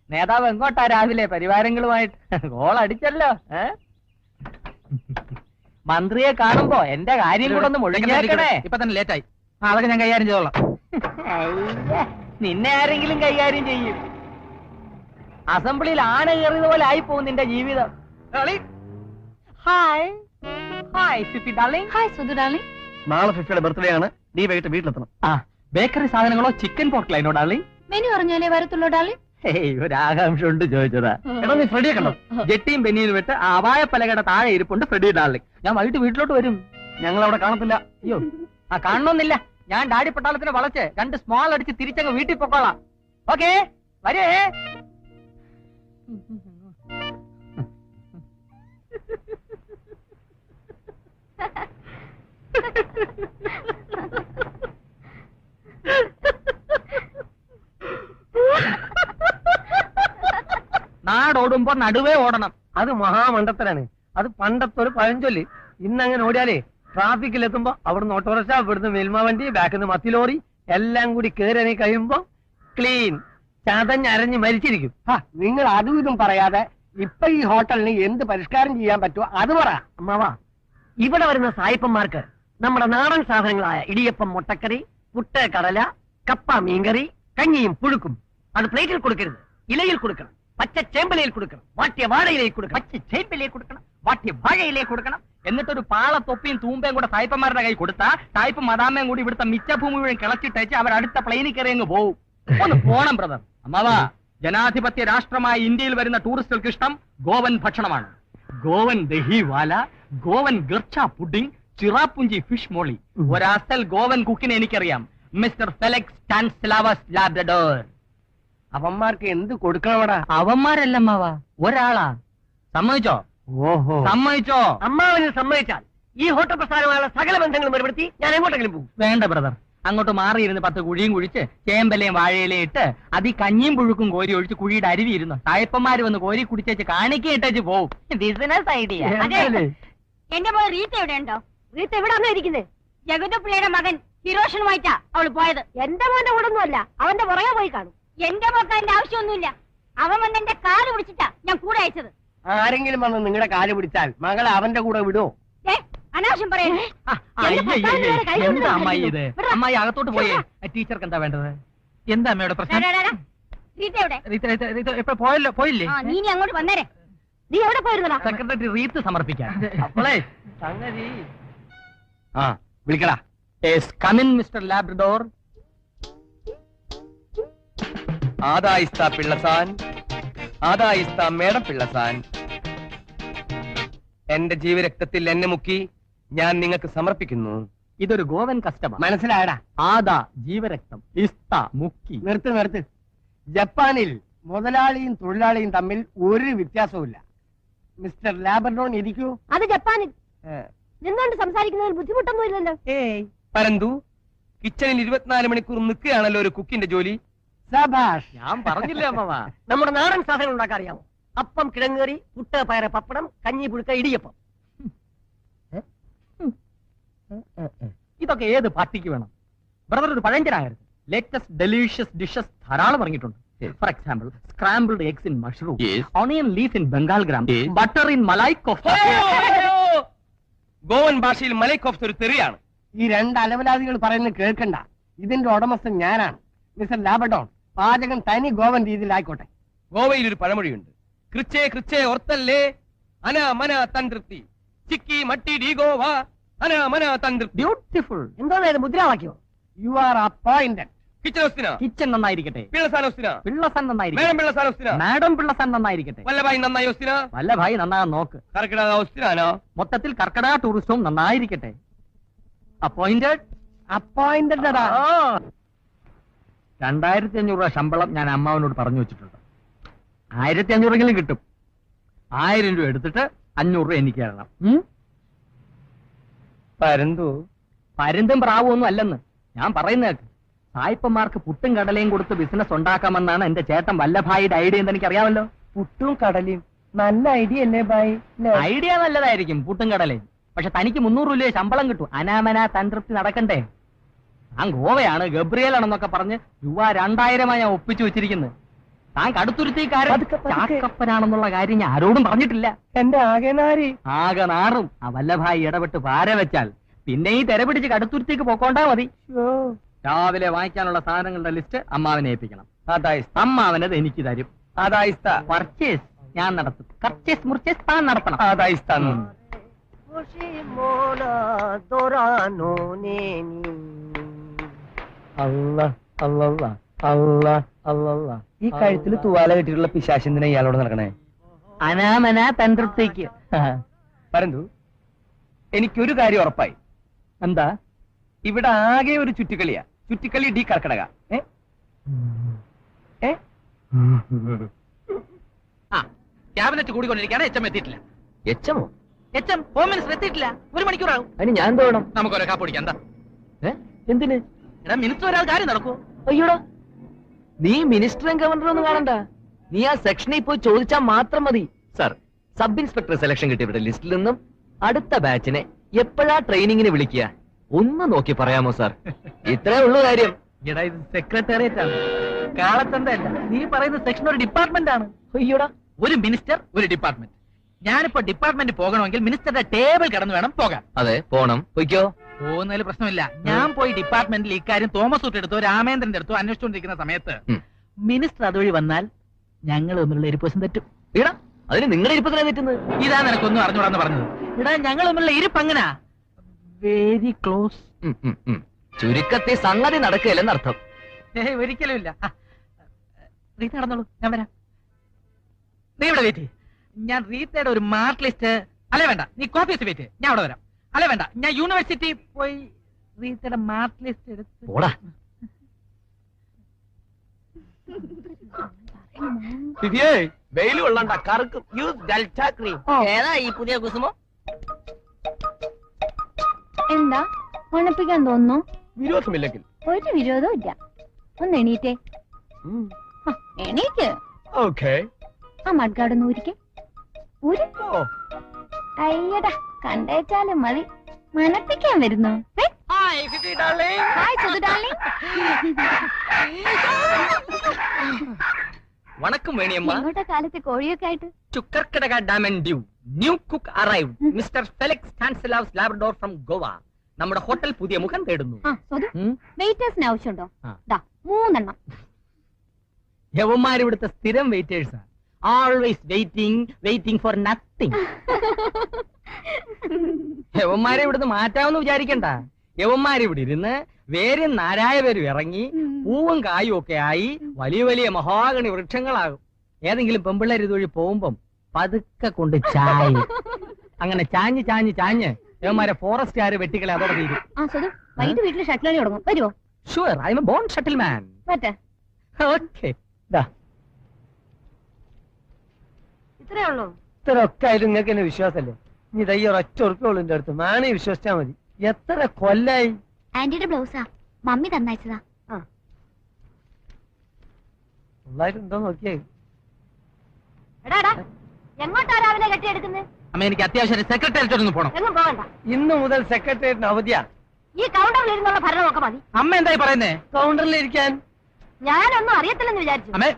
നേതാവ് എങ്ങോട്ടാ രാവിലെ പരിവാരങ്ങളുമായിട്ട്? ഗോൾ അടിച്ചല്ലോ. മന്ത്രിയെ കാണുമ്പോ എന്റെ കാര്യം കൂടെ ഒന്ന് മുഴുകിയേക്കണേ. ഇപ്പൊ തന്നെ ലേറ്റായി. അതൊക്കെ ഞാൻ കൈകാര്യം ചെയ്തോളാം. നിന്നെ ആരെങ്കിലും കൈകാര്യം ചെയ്യും. അസംബ്ലിയിൽ ആന കയറിയത് പോലെ ആയി പോകും നിന്റെ ജീവിതം. Hi hi Fifi darling. Hi Sudhu darling. നാളെ ഫിഫിയുടെ ബർത്ത്ഡേ ആണ്. നീ വൈകിട്ട് വീട്ടിലെത്തണം. ആ ബേക്കറി സാധനങ്ങളോ ചിക്കൻ പോർക്കലൈനോ ഡാർലിംഗ്? മെനു പറഞ്ഞാലേ വരത്തുള്ളൂ ഡാർലിംഗ്. ഒരു ആകാംക്ഷ ഉണ്ട് ചോദിച്ചതാ. എടാ നീ ഫ്രെഡിയെ കണ്ടോ? ജെട്ടിയും ബെന്നിയും വിട്ട് അപായ പലകയുടെ താഴെ ഇരിപ്പുണ്ട് ഫ്രെഡി ഡാർലിംഗ്. ഞാൻ വൈകിട്ട് വീട്ടിലോട്ട് വരും. ഞങ്ങൾ അവിടെ കാണത്തില്ല. അയ്യോ ആ കാണണമെന്നില്ല. ഞാൻ ഡാഡി പട്ടാളത്തിന് വളച്ച് 2 സ്മോൾ അടിച്ച് തിരിച്ചങ്ങ് വീട്ടിൽ പൊക്കോളാം. ഓക്കേ വരേ. നാടോടുമ്പോ നടുവേ ഓടണം. അത് മഹാമണ്ഡത്തരാണ്. അത് പണ്ടത്തെ ഒരു പഴഞ്ചൊല്ല്. ഇന്നങ്ങനെ ഓടിയാലേ ട്രാഫിക്കിൽ എത്തുമ്പോ അവിടുന്ന് ഓട്ടോറിക്ഷ, ഇവിടുന്ന് മിൽമ വണ്ടി, ബാക്കിൽ നിന്ന് മത്തി ലോറി എല്ലാം കൂടി കയറി കഴിയുമ്പോ ക്ലീൻ ചതഞ്ഞരഞ്ഞ് മരിച്ചിരിക്കും. നിങ്ങൾ അതും ഇതും പറയാതെ ഇപ്പൊ ഈ ഹോട്ടലിന് എന്ത് പരിഷ്കാരം ചെയ്യാൻ പറ്റുമോ അത് പറ. അമ്മാവാ, ഇവിടെ വരുന്ന സായിപ്പന്മാർക്ക് നമ്മുടെ നാടൻ സാധനങ്ങളായ ഇടിയപ്പം, മുട്ടക്കറി, പുട്ട്, കടല, കപ്പ, മീൻകറി, കഞ്ഞിയും പുഴുക്കും അത് പ്ലേറ്റിൽ കൊടുക്കരുത്, ഇലയിൽ കൊടുക്കണം. പച്ച ചേമ്പലയിൽ കൊടുക്കണം, വാട്ടിയ വാഴയിലേക്ക് കൊടുക്കണം. പച്ച ചേമ്പിലേക്ക് കൊടുക്കണം, വാട്ടിയ വാഴയിലേക്ക് കൊടുക്കണം. എന്നിട്ടൊരു പാളത്തൊപ്പിയും തൂമ്പയും കൂടെ സായിപ്പന്മാരുടെ കൈ കൊടുത്താ സായിപ്പ് മദാമയും കൂടി ഇവിടുത്തെ മിച്ചഭൂമി മുഴുവൻ കിളച്ചിട്ടേച്ച് അവർ അടുത്ത പ്ലെയിനിൽ കയറി അങ്ങ് പോവും. ഒന്ന് പോണം ബ്രദർ. അമ്മാവാ, ജനാധിപത്യ രാഷ്ട്രമായ ഇന്ത്യയിൽ വരുന്ന ടൂറിസ്റ്റുകൾക്ക് ഇഷ്ടം ഗോവൻ ഭക്ഷണമാണ്. ഗോവൻ ദഹിവാല, ഗോവൻ ഗർച്ച പുഡിംഗ്, ചിറാപ്പുഞ്ചി ഫിഷ് മോളി. ഒരസൽ ഗോവൻ കുക്കിനെ എനിക്കറിയാം, മിസ്റ്റർ ഫെലിക്സ് സ്റ്റാനിസ്ലാവസ് ലാബ്രഡോർ. അവന്മാർക്ക് എന്ത് കൊടുക്കണവടാ? അവന്മാരല്ല അമ്മാവാ, ഒരാളാ. സമ്മതിച്ചോ? ഓഹോ സമ്മതിച്ചോ? അമ്മാവന് സമ്മതിച്ചാൽ ഈ ഹോട്ടൽ പ്രസ്ഥാനമായുള്ള സകല ബന്ധങ്ങളും ഏർപ്പെടുത്തി ഞാൻ എങ്ങോട്ടെങ്കിലും പോകും. വേണ്ട ബ്രദർ, അങ്ങോട്ട് മാറിയിരുന്ന് 10 കുഴിയും കുഴിച്ച് ചേമ്പലയും വാഴയിലയും ഇട്ട് അതി കഞ്ഞിയും പുഴുക്കും കോരി ഒഴിച്ച് കുഴിയുടെ അരുവി ഇരുന്നു സായപ്പന്മാര് വന്ന് കോരി കുടിച്ചേച്ച് കാണിക്കേട്ടേച്ച് പോവും. Business idea. എന്റെ മോൾ റീത്ത എവിടെ ഉണ്ടോ? റീത്ത എവിടെ വന്നാ ഇരിക്കുന്നത്? ജഗതു പിള്ളയുടെ മകൻ ഹിരോഷനുമായിട്ടാ അവള് പോയത്. എന്റെ മോന്റെ കൂടെ ഒന്നുമല്ല, അവന്റെ പുറകെ പോയി കാണും. എന്റെ മോക്ക് അതിന്റെ ആവശ്യമൊന്നുമില്ല. അവൻ വന്ന് എന്റെ കാല് പിടിച്ചിട്ടാ ഞാൻ കൂടെ അയച്ചത്. ആരെങ്കിലും വന്ന് നിങ്ങളുടെ കാല് പിടിച്ചാൽ മകളെ അവന്റെ കൂടെ വിടുവോ? അനാവശ്യം പറയണേ. എന്താ അമ്മായി ഇത്? അമ്മായി അകത്തോട്ട് പോയേ. ടീച്ചർക്ക് എന്താ വേണ്ടത്? എന്താ അമ്മയുടെ പ്രശ്നം? റീത്ത എവിടെ? ഇപ്പൊ പോയില്ലേ? നീ അങ്ങോട്ട് വന്നേരെ. നീ എവിടെ പോയിരുന്നടാ? സെക്രട്ടറി റീത്ത് സമർപ്പിക്കാൻ. അപ്പോളേ സംഗതി വിളിക്കടാ. Come in mister Labrador. ആദായിസ്ത പിള്ളസാൻ, ആദായിസ്ത മേഡം പിള്ളസാൻ, എന്റെ ജീവരക്തത്തിൽ എന്നെ മുക്കി ഞാൻ നിങ്ങൾക്ക് സമർപ്പിക്കുന്നു. ഇതൊരു ഗോവൻ കസ്റ്റമർ. മനസ്സിലായടാ? ആദാ ജീവരക്തം, ഇസ്ത മുക്കി. നിർത്ത്. ജപ്പാനിൽ മുതലാളിയും തൊഴിലാളിയും തമ്മിൽ ഒരു വ്യത്യാസവുമില്ല. മിസ്റ്റർ ലാബ്രഡോർ ഇരിക്കൂ. അത് ജപ്പാനിൽ. നിന്നോണ്ട് സംസാരിക്കുന്നതിൽ ബുദ്ധിമുട്ടൊന്നും ഇല്ലല്ലോ. ഏയ് പരന്തു, കിച്ചണിൽ 24 മണിക്കൂർ നിൽക്കുകയാണല്ലോ ഒരു കുക്കിന്റെ ജോലി. സബാഷ്. ഞാൻ പറഞ്ഞില്ലേ അമ്മ? നമ്മുടെ നാടൻ സാധനങ്ങൾ ഉണ്ടാക്കാൻ അറിയാമോ? അപ്പം, കിഴങ്ങേറി, പുട്ട്, പയറ്, പപ്പടം, കഞ്ഞി, പുഴുക്ക, ഇടിയപ്പം. ഇതൊക്കെ ഏത് പാർട്ടിക്ക് വേണം? ബ്രദർ ഒരു പഴഞ്ചനാകരുത്. ലേറ്റസ്റ്റ് ഡെലീഷ്യസ് ഡിഷസ് ധാരാളം ഇറങ്ങിയിട്ടുണ്ട്. For example, scrambled eggs in mushroom, onion leaf in Bengal gram, butter in malai kofta. Goan ഭാഷയിൽ മലൈ കോഫ്ത ഒരു തെറിയാണ്. ഈ രണ്ട് അലവലാദികൾ പറയുന്നത് കേൾക്കണ്ട. ഇതിന്റെ ഉടമസ്ഥൻ ഞാനാണ്, മിസ്റ്റർ ലാബഡോൺ. പാചകം തനി ഗോവൻ രീതിയിലായിക്കോട്ടെ. ഗോവയിൽ ഒരു പഴമൊഴിയുണ്ട്, കൃച്ചേ കൃച്ചേ ഓർത്തല്ലേ അന മന തന്ത്രി ചിക്കി മട്ടി ഡി ഗോവ അന മന തന്ത്രി. ബ്യൂട്ടിഫുൾ. എന്തോന്നായത് മുദ്രാവാക്യോ? You are appointed. കിച്ചൺ ഹൗസിന കിച്ചൺ നന്നായിരിക്കട്ടെ. പിള്ളസാൻ ഹൗസിന പിള്ളസൻ മേഡം നന്നായിരിക്കട്ടെ. പിള്ളസാൻ ഹൗസിന മാഡം പിള്ളസൻ നന്നായിരിക്കട്ടെ. വല്ലഭായി നന്നായി ഹൗസിന വല്ല ഭായി നന്നാകാൻ നോക്ക്. കർക്കിടക ഹൗസിനാനോ. മൊത്തത്തിൽ കർക്കടക ടൂറിസവും നന്നായിരിക്കട്ടെ. അപ്പോയിന്റഡ്. അപ്പോയിന്റഡ്. 2500 രൂപ ശമ്പളം ഞാൻ അമ്മാവനോട് പറഞ്ഞു വെച്ചിട്ടുണ്ട്. 1500 കിട്ടും. 1000 രൂപ എടുത്തിട്ട് 500 രൂപ എനിക്ക് തരണം. പരന്തു, പരുന്തും പ്രാവും ഒന്നും അല്ലെന്ന് ഞാൻ പറയുന്നേക്ക്. സായിപ്പന്മാർക്ക് പുട്ടും കടലയും കൊടുത്ത് ബിസിനസ് ഉണ്ടാക്കാമെന്നാണ് എന്റെ ചേട്ടൻ വല്ലഭായിയുടെ ഐഡിയ എന്ന് എനിക്ക് അറിയാമല്ലോ. പുട്ടും കടലയും നല്ല ഐഡിയ അല്ലേ ബായ്? ഐഡിയ നല്ലതായിരിക്കും പുട്ടും കടലയും. പക്ഷെ തനിക്ക് 300 രൂപ ശമ്പളം കിട്ടും. അനാമന തന്ത്രപ്തി നടക്കണ്ടേ? താൻ ഗോവയാണ്, ഗബ്രിയേലാണെന്നൊക്കെ പറഞ്ഞ് രൂപ 2000 ഞാൻ ഒപ്പിച്ചു വെച്ചിരിക്കുന്നത്. താൻ കടുത്തുരുത്തിക്കാരൻ ചാക്കപ്പനാണെന്നുള്ള കാര്യം ഞാൻ ആരോടും പറഞ്ഞിട്ടില്ല. എന്റെ ആകെ നാരി. ആകെ നാറും. ആ വല്ലഭായി ഇടപെട്ട് പാര വെച്ചാൽ പിന്നെ ഈ തെരപിടിച്ച് കടുത്തുരുത്തിക്ക് പോക്കോണ്ടാ മതി. രാവിലെ വാങ്ങിക്കാനുള്ള സാധനങ്ങളുടെ ലിസ്റ്റ് അമ്മാവനെ ഏൽപ്പിക്കണം. അമ്മാവനത് എനിക്ക് തരും. പർച്ചേസ് ഞാൻ നടത്തും. പർച്ചേസ് മുർച്ചേസ് താൻ നടത്തണം. ഈ കഴുത്തിൽ തുവാല കെട്ടിയിട്ടുള്ള പിശാചിന്തിനെ ഇയാളോട് നടക്കണേ? അനാമന തന്ത്രപ്തിക്ക്. പരന്തു, എനിക്കൊരു കാര്യം ഉറപ്പായി. എന്താ? ഇവിടെ ആകെ ഒരു ചുറ്റിക്കളിയാ. ചുറ്റിക്കളി ഡി കർക്കിടക. ക്യാബിനറ്റ് കൂടിക്കൊണ്ടിരിക്കുകയാണ്. എച്ച് എം എത്തിയിട്ടില്ല. എച്ചമോ? എച്ച് എം ഹോം മിനിസ്റ്റർ എത്തിയിട്ടില്ല. 1 മണിക്കൂറാകും. അതിന് ഞാൻ തോന്നും. നമുക്കൊരു കാപ്പ് കുടിക്കാം. എന്താ എന്തിന്? എടാ, മിനിസ്റ്റർ ഒരാൾ കാര്യം നടക്കുമോ? അയ്യോടാ, നീ മിനിസ്റ്ററും ഗവർണറും ഒന്നും കാണണ്ട. നീ ആ സെക്ഷനിൽ പോയി ചോദിച്ചാൽ മാത്രം മതി. സാർ, സബ് ഇൻസ്പെക്ടർ സെലക്ഷൻ കിട്ടിയവരുടെ ലിസ്റ്റിൽ നിന്നും അടുത്ത ബാച്ചിനെ എപ്പോഴാ ട്രെയിനിങ്ങിന് വിളിക്കുക ഒന്ന് നോക്കി പറയാമോ സാർ? ഇത്രേ ഉള്ളൂ കാര്യം. എടാ, ഇത് സെക്രട്ടേറിയറ്റ് ആണ്, കാളത്തന്തല്ല. നീ പറയുന്ന സെക്ഷൻ ഒരു ഡിപ്പാർട്ട്മെന്റ് ആണ്. അയ്യോടാ, ഒരു മിനിസ്റ്റർ, ഒരു ഡിപ്പാർട്ട്മെന്റ്. ഞാനിപ്പോ ഡിപ്പാർട്ട്മെന്റ് പോകണമെങ്കിൽ മിനിസ്റ്ററുടെ ടേബിൾ കിടന്ന് വേണം പോകാൻ. അതെ, പോണം. പൊയ്ക്കോ. പോകുന്നതിൽ പ്രശ്നമില്ല. ഞാൻ പോയി ഡിപ്പാർട്ട്മെന്റിൽ ഇക്കാര്യം തോമസ് ഊട്ട് എടുത്തോ രാമേന്ദ്രന്റെ അടുത്തോ അന്വേഷിച്ചുകൊണ്ടിരിക്കുന്ന സമയത്ത് മിനിസ്റ്റർ അതുവഴി വന്നാൽ ഞങ്ങൾ തമ്മിലുള്ള ഇരിപ്പസം തെറ്റും. ഇടാ, അതിന് നിങ്ങളുടെ ഇരിപ്പത്തിനെ തെറ്റുന്നത്. ഇതാ നിനക്കൊന്നും അറിഞ്ഞൂടാന്ന് പറഞ്ഞത്. ഇടാ, ഞങ്ങൾ തമ്മിലുള്ള ഇരിപ്പ് അങ്ങനാ, വെരി ക്ലോസ്. ചുരുക്കത്തിൽ സംഗതി നടക്കുകയല്ലെന്നർത്ഥം. ഒരിക്കലും ഇല്ല. റീത്ത നടന്നോളൂ, ഞാൻ വരാം. നീ ഇവിടെ വെയിറ്റ്. ഞാൻ റീത്തയുടെ ഒരു മാർക്ക് ലിസ്റ്റ്. അല്ലെ വേണ്ട, നീ കോപ്പീസ് വെയിറ്റ്, ഞാൻ അവിടെ വരാം. അല്ലെ വേണ്ട, ഞാൻ യൂണിവേഴ്സിറ്റി പോയി റീത്തയുടെ മാർക്ക് ലിസ്റ്റ് എടുത്ത്. പോടാ. വെയിൽ കൊള്ളണ്ട, കറുക്കും. Use Delta cream. ഏതാ ഈ പുതിയ കുസുമോ? എന്താ മണപ്പിക്കാൻ തോന്നുന്നു? വിരോധമില്ലെങ്കിൽ ഒരു വിരോധവും ഇല്ല. ഒന്ന് എണീറ്റേ. എണീറ്റ്. ഓക്കേ. ആ മഡ്ഗാർഡ് ഒന്ന് ഊരിക്കേ. ഊരി. അയ്യടാ, കണ്ടേച്ചാലും മതി. മണപ്പിക്കാൻ വരുന്നു. Hi Sudhu darling. വണക്കം വേണിയമ്മ. ഇങ്ങോട്ടെ കാലത്ത് കോഴിയൊക്കെ ആയിട്ട്. To Karkadaga Dam and Dew, new cook arrived. Mr. Felix Stanislaus Labrador from Goa. നമ്മുടെ ഹോട്ടൽ പുതിയ മുഖം തേടുന്നു. ആ സുധു, വെയിറ്റേഴ്സിന് ആവശ്യമുണ്ടോ? ആ. ദാ 3 എണ്ണം. യവന്മാർ ഇവിടുത്തെ സ്ഥിരം വെയിറ്റേഴ്സാ. Always waiting for nothing. യവന്മാരെ ഇവിടുന്ന് മാറ്റാമെന്ന് വിചാരിക്കണ്ട. യവന്മാർ ഇവിടെ ഇരുന്ന് വേരും നാരായ പേരും ഇറങ്ങി പൂവും കായും ഒക്കെ ആയി വലിയ വലിയ മഹാഗണി വൃക്ഷങ്ങളാകും. ഏതെങ്കിലും പെമ്പിള്ളേർ ഇതുവഴി പോകുമ്പം പതുക്കെ കൊണ്ട് ചായ അങ്ങനെ ചാഞ്ഞ് ചാഞ്ഞ് ചാഞ്ഞ് യവന്മാരെ ഫോറസ്റ്റുകാര് വെട്ടിക്കളെ അതോടെ തീരും. ആ സുധു, വൈകിട്ട് വീട്ടിൽ ഷട്ടിലടി തുടങ്ങും. വരുമോ? Sure, I am a born shuttle man. പറ്റേ. ഓക്കെ, ഇത്രേ ഉള്ളൂ. ഇത്രയൊക്കെ ആയാലും നിങ്ങൾക്ക് എന്നെ വിശ്വാസല്ലേ? ഇതയ്യോ ഒറ്റ ഉറപ്പുള്ളൂ എന്റെ അടുത്ത് മാണി വിശ്വസിച്ചാ മതി. എത്ര കൊല്ലായി? ആന്റിയുടെ ബ്ലൗസാ മമ്മി തന്നയച്ചതാ. ഉള്ളായിട്ടുണ്ടോ നോക്കിയേ. എങ്ങോട്ടാ രാവിലെ കെട്ടിയെടുക്കുന്നത്? അമ്മ എനിക്ക് അത്യാവശ്യം സെക്രട്ടേറിയറ്റ് ഒന്ന് പോണം. എങ്ങും പോകണ്ട. ഇന്ന് മുതൽ സെക്രട്ടേറിയറ്റിന് അവധിയാ. ഈ കൗണ്ടറിൽ ഇരുന്നുള്ള ഭരണമൊക്കെ മതി. അമ്മ എന്തായി പറയുന്നേ? കൗണ്ടറിൽ ഇരിക്കാൻ ഞാനൊന്നും അറിയത്തില്ലെന്ന് വിചാരിച്ചു. അമ്മേ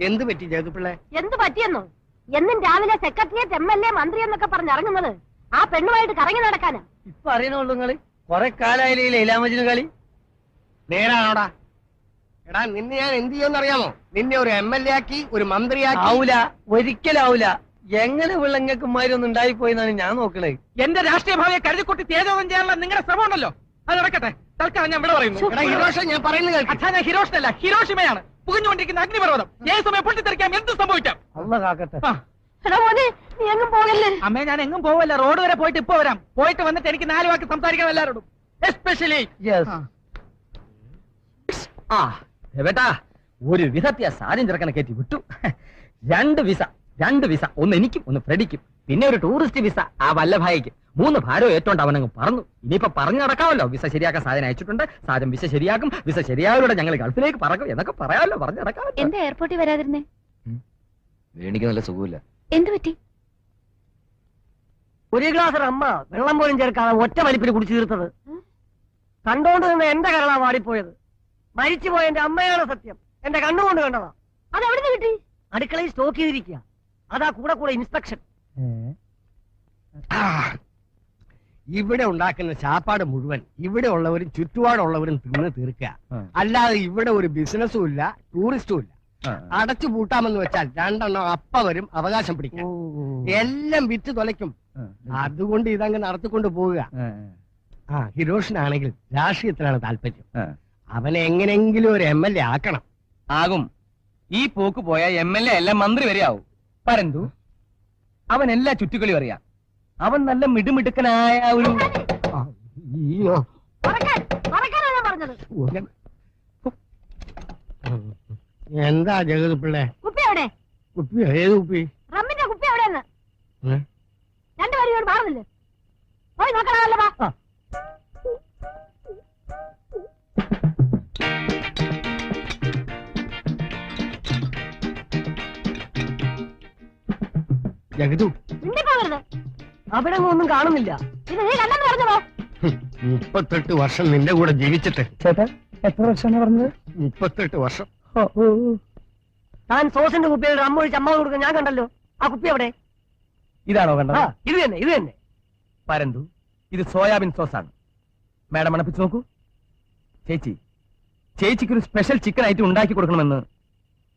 എന്ത് പറ്റി ജഗതുപിള്ളേ? എന്ത് പറ്റിയെന്നോ? എന്നും രാവിലെ സെക്രട്ടേറിയറ്റ് MLA മന്ത്രി എന്നൊക്കെ പറഞ്ഞിറങ്ങുന്നത് ആ പെണ്ണുമായിട്ട് കറങ്ങി നടക്കാനാ. ഇപ്പൊ അറിയണുള്ളൂ നിങ്ങള്. കൊറേ കാലായില്ലേ ലൈലാമജിന് കളി? നേരാണോടാ? എടാ നിന്നെ ഞാൻ എന്ത് ചെയ്യുമെന്നറിയാമോ? നിന്നെ ഒരു MLA ആക്കി, ഒരു മന്ത്രിയാക്കി. ആവൂല, ഒരിക്കലാവൂല. എങ്ങനെ വിളങ്ങക്കുമാരി ഒന്നും ഉണ്ടായിപ്പോയെന്നാണ് ഞാൻ നോക്കണേ. എന്റെ രാഷ്ട്രീയ ഭാവിയെ കരുതിക്കുട്ടി തേജോധം ചെയ്യാനുള്ള നിങ്ങളുടെ ശ്രമം ഉണ്ടല്ലോ, അത് നടക്കട്ടെ. തൽക്കാലം ഞാൻ ഇവിടെ പറയുന്നു. എടാ ഹിരോഷ, ഞാൻ പറയുന്നത് കേൾക്ക്. അച്ഛാ, ഞാൻ ഹിരോഷിനല്ല, ഹിരോഷിമയാണ്. പുകഞ്ഞുകൊണ്ടിരിക്കുന്ന അഗ്നിപർവ്വതം. ഏത് സമയം പൊട്ടിത്തെറിക്കാം, എന്ത് സംഭവിക്കാം. അള്ളാ കാക്കട്ടെ. നീ എങ്ങും പോകല്ലേ? അമ്മേ, ഞാൻ എങ്ങും പോവല്ല. റോഡ് വരെ പോയിട്ട് ഇപ്പൊ വരാം. പോയിട്ട് വന്നിട്ട് എനിക്ക് 4 വാക്ക് സംസാരിക്കണം എല്ലാവരോടും, എസ്പെഷ്യലി. ബേട്ടാ, ഒരു വിധത്തെ സാധ്യം ചെറുക്കനെ കയറ്റി വിട്ടു. 2 വിസ, ഒന്ന് എനിക്കും ഒന്ന് ഫ്രെഡിക്കും, പിന്നെ ഒരു ടൂറിസ്റ്റ് വിസ ആ വല്ലഭായിക്ക്. 3 ഭാരം ഏറ്റോണ്ട് അവനങ്ങ് പറന്നു. ഇനിയിപ്പോ പറഞ്ഞു നടക്കാമല്ലോ. വിസ ശരിയാക്കാൻ സാധനം അയച്ചിട്ടുണ്ട്, സാധനം വിസ ശരിയാക്കും, വിസ ശരിയായതോടെ ഞങ്ങൾ ഗൾഫിലേക്ക് പറക്കും എന്നൊക്കെ പറയാമല്ലോ. പറഞ്ഞു നടക്കാമല്ലോ. എന്താ എയർപോർട്ടിൽ വരാതിരുന്നേ? വേണിക്ക് നല്ല സുഖമില്ല. എന്ത് പറ്റി? ഒരു ഗ്ലാസ് അമ്മ വെള്ളം പോലും ചേർക്കാതെ ഒറ്റ വലിപ്പിൽ കുടിച്ചു തീർത്തത് കണ്ടോണ്ട് നിന്ന് എന്റെ കരളാ വാടിപ്പോയത്. മരിച്ചുപോയ എന്റെ അമ്മയാണ് സത്യം. എന്റെ കണ്ണുകൊണ്ട് കണ്ടതാ. അത് എവിടെ നിന്ന് കിട്ടി? അടുക്കളയിൽ സ്റ്റോക്ക് ചെയ്തിരിക്കുക. അതാ കൂടെ ഇൻസ്പെക്ഷൻ. ഇവിടെ ഉണ്ടാക്കുന്ന ചാപ്പാട് മുഴുവൻ ഇവിടെ ഉള്ളവരും ചുറ്റുപാടുള്ളവരും തിന്ന് തീർക്കുക. അല്ലാതെ ഇവിടെ ഒരു ബിസിനസ്സും ഇല്ല, ടൂറിസ്റ്റും ഇല്ല. അടച്ചു പൂട്ടാമെന്ന് വെച്ചാൽ 2 എണ്ണം അപ്പ വരും അവകാശം പിടിക്കും. എല്ലാം വിറ്റ് തൊലയ്ക്കും. അതുകൊണ്ട് ഇതങ്ങ് നടത്തിക്കൊണ്ട് പോവുക. ഹിരോഷിനാണെങ്കിൽ രാഷ്ട്രീയത്തിലാണ് താല്പര്യം. അവനെ എങ്ങനെങ്കിലും ഒരു MLA ആക്കണം. ആകും. ഈ പോക്ക് പോയ MLA അല്ല മന്ത്രി വരെ ആവും. പരന്തു അവൻ എല്ലാ ചുറ്റുകളിയും അറിയാം. അവൻ നല്ല മിടുമിടുക്കനായ ഒരു എന്താ ജഗത് പിള്ളേ? കുപ്പി എവിടെ? കുപ്പി? ഏത് കുപ്പി? റമ്മിന്റെ കുപ്പി എവിടെയെന്ന് 2 പേരും മാറുന്നില്ലേ? പോയി നോക്കണമല്ലോ. ജഗതു, അവിടെ ഒന്നും കാണുന്നില്ല. ഇത് നീ കണ്ടെന്ന് പറഞ്ഞോ? 38 വർഷം നിന്റെ കൂടെ ജീവിച്ചിട്ട്. ചേട്ടാ, എത്ര വർഷമാണ് പറഞ്ഞത്? 38 വർഷം. താൻ സോസിന്റെ കുപ്പിയിൽ റമ്മൊഴിച്ച് അമ്മ കൊടുക്കാൻ ഞാൻ കണ്ടല്ലോ. ആ കുപ്പി എവിടെ? ഇതാണോ കണ്ടത്? ഇത് തന്നെ. പരന്തു, ഇത് സോയാബീൻ സോസാണ്. മാഡം മണപ്പിച്ച് നോക്കൂ. ചേച്ചിക്ക് ഒരു സ്പെഷ്യൽ ചിക്കൻ ഐറ്റം ഉണ്ടാക്കി കൊടുക്കണമെന്ന്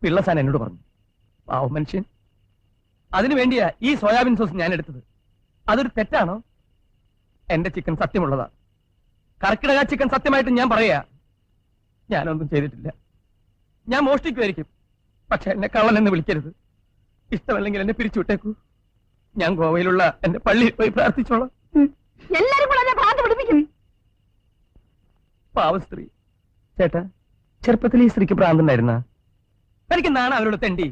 പിള്ളസാൻ എന്നോട് പറഞ്ഞു. പാവം മനുഷ്യൻ. അതിനു വേണ്ടിയാ ഈ സോയാബീൻ സോസ് ഞാൻ എടുത്തത്. അതൊരു തെറ്റാണോ? എന്റെ ചിക്കൻ സത്യമുള്ളതാ. കർക്കിടക ചിക്കൻ സത്യമായിട്ട് ഞാൻ പറയാ. ഞാനൊന്നും ചെയ്തിട്ടില്ല. ഞാൻ മോഷ്ടിക്കുമായിരിക്കും, പക്ഷെ എന്നെ കള്ളൻ എന്ന് വിളിക്കരുത്. ഇഷ്ടമല്ലെങ്കിൽ എന്നെ പിരിച്ചുവിട്ടേക്കൂ. ഞാൻ ഗോവയിലുള്ള എന്റെ പള്ളിയിൽ പോയി പ്രാർത്ഥിച്ചോളാം. എല്ലാരും കൂടെ എന്നെ ഭ്രാന്ത് പിടിപ്പിക്കും. പാവ സ്ത്രീ. ചേട്ടാ, ചെറുപ്പത്തിൽ ഈ സ്ത്രീക്ക് ഭ്രാന്തുണ്ടായിരുന്ന? എനിക്ക് നാണ അവരോട് തെണ്ടി.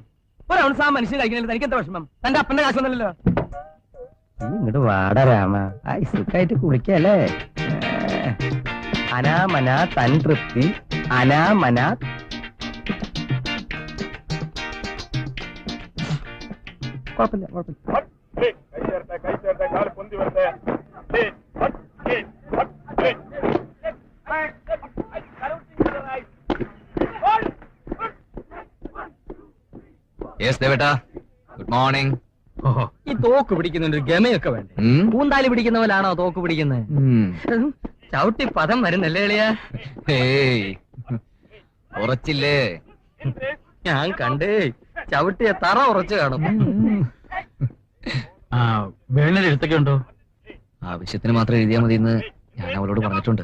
ഒരവൺസാ മനുഷ്യൻ കഴിക്കുന്നില്ല. എനിക്ക് എന്താ വിഷമം? തന്റെ അപ്പന്റെ കാശൊന്നല്ലോ. ഇങ്ങോട്ട് വാടാ രാമ. സുഖമായിട്ട് കുളിക്കല്ലേ. അനാമന തൻ തൃപ്തി. അനാമന കുഴപ്പമില്ല. Good morning. ഈ തോക്ക് പിടിക്കുന്നതിന് ഒരു ഗമയൊക്കെ വേണ്ടേ? പൂന്താലി പിടിക്കുന്ന പോലാണോ തോക്ക് പിടിക്കുന്നത്? ചവിട്ടി പദം വരുന്നല്ലേ എളിയ? ഉറച്ചില്ലേ? ഞാൻ കണ്ടേ, ചവിട്ടിയ തറ ഉറച്ചു കാണും. വേണൽ എഴുത്തൊക്കെ ഉണ്ടോ? ആവശ്യത്തിന് മാത്രം എഴുതിയാൽ മതി എന്ന് ഞാൻ അവളോട് പറഞ്ഞിട്ടുണ്ട്.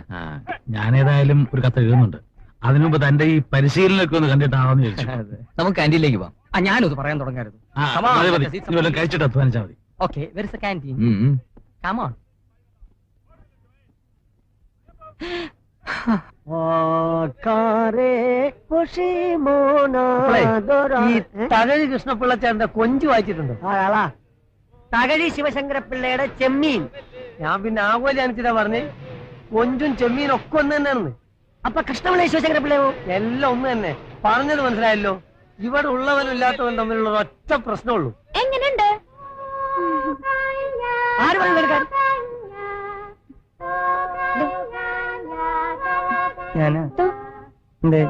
ഞാനേതായാലും ഒരു കത്ത് എഴുതുന്നുണ്ട്. അതിനുമുമ്പ് തന്റെ ഈ പരിശീലനമൊക്കെ ഒന്ന് കണ്ടിട്ടാണെന്ന് ചോദിച്ചു. നമുക്ക് ക്യാൻറ്റീനിലേക്ക് പോവാം. ഞാനത് പറയാൻ തുടങ്ങരുത്. കഴിച്ചിട്ട് അധ്വാനിച്ചാൽ മതി. Okay, where is a canteen? Come on. ഈ തകഴി കൃഷ്ണപിള്ളച്ചേട്ടന്റെ കൊഞ്ചു വായിച്ചിട്ടുണ്ട്. തകഴി ശിവശങ്കരപ്പിള്ളയുടെ ചെമ്മീൻ. ഞാൻ പിന്നെ ആകോലി അനിച്ചിട്ടാ പറഞ്ഞ് കൊഞ്ചും ചെമ്മീൻ ഒക്കെ ഒന്ന് തന്നെയാണെന്ന്. അപ്പൊ കൃഷ്ണപിള്ള ശിവശങ്കരപ്പിള്ളയോ? എല്ലാം ഒന്ന് തന്നെ. പറഞ്ഞത് മനസ്സിലായല്ലോ. ഇവിടെ ഉള്ളവനും ഇല്ലാത്തവൻ തമ്മിലുള്ള ഒറ്റ പ്രശ്നമുള്ളൂ. എങ്ങനെയുണ്ട്? ആര് പറഞ്ഞു എടുക്കാൻ? ഞാന് എന്തേ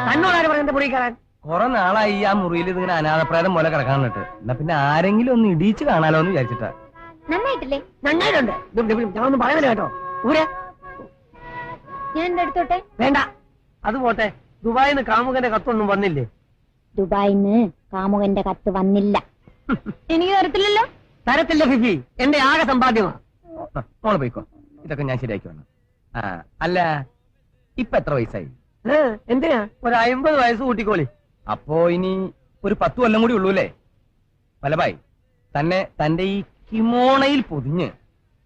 തന്നോടാര് പറഞ്ഞ മുറി കയറാൻ? കുറെ നാളായി ആ മുറിയിൽ ഇതിങ്ങനെ അനാഥപ്രേതം പോലെ കിടക്കാനിട്ട്. എന്നാ പിന്നെ ആരെങ്കിലും ഒന്ന് ഇടിച്ച് കാണാലോ എന്ന് വിചാരിച്ചിട്ടാ. നന്നായിട്ടില്ലേ? നന്നായിട്ടുണ്ട്. ഞാനൊന്നും പറയുന്നില്ല കേട്ടോ. ഊരെ ഞാൻ എന്തെടുത്തോട്ടെ? വേണ്ട, അത് പോട്ടെ. ദുബായിന്ന് കാമുകന്റെ കത്തൊന്നും വന്നില്ലേ? ദുബായിന്ന് കാമുകന്റെ കത്ത് വന്നില്ല. എനിക്ക് തരത്തില്ലല്ലോ. തരത്തില്ല ഫിഫി, എന്റെ ആകെ സമ്പാദ്യമാ. മോള് പോയിക്കോ, ഇതൊക്കെ ഞാൻ ശരിയാക്കി വേണം. ആ അല്ല, ഇപ്പൊ എത്ര വയസ്സായി? എന്തിനാ? ഒരു 50 വയസ്സ് കൂട്ടിക്കോളി. അപ്പോ ഇനി ഒരു 10 കൊല്ലം കൂടി ഉള്ളൂല്ലേ? വല്ലഭായി, തന്നെ തന്റെ ഈ കിമോണയിൽ പൊതിഞ്ഞ്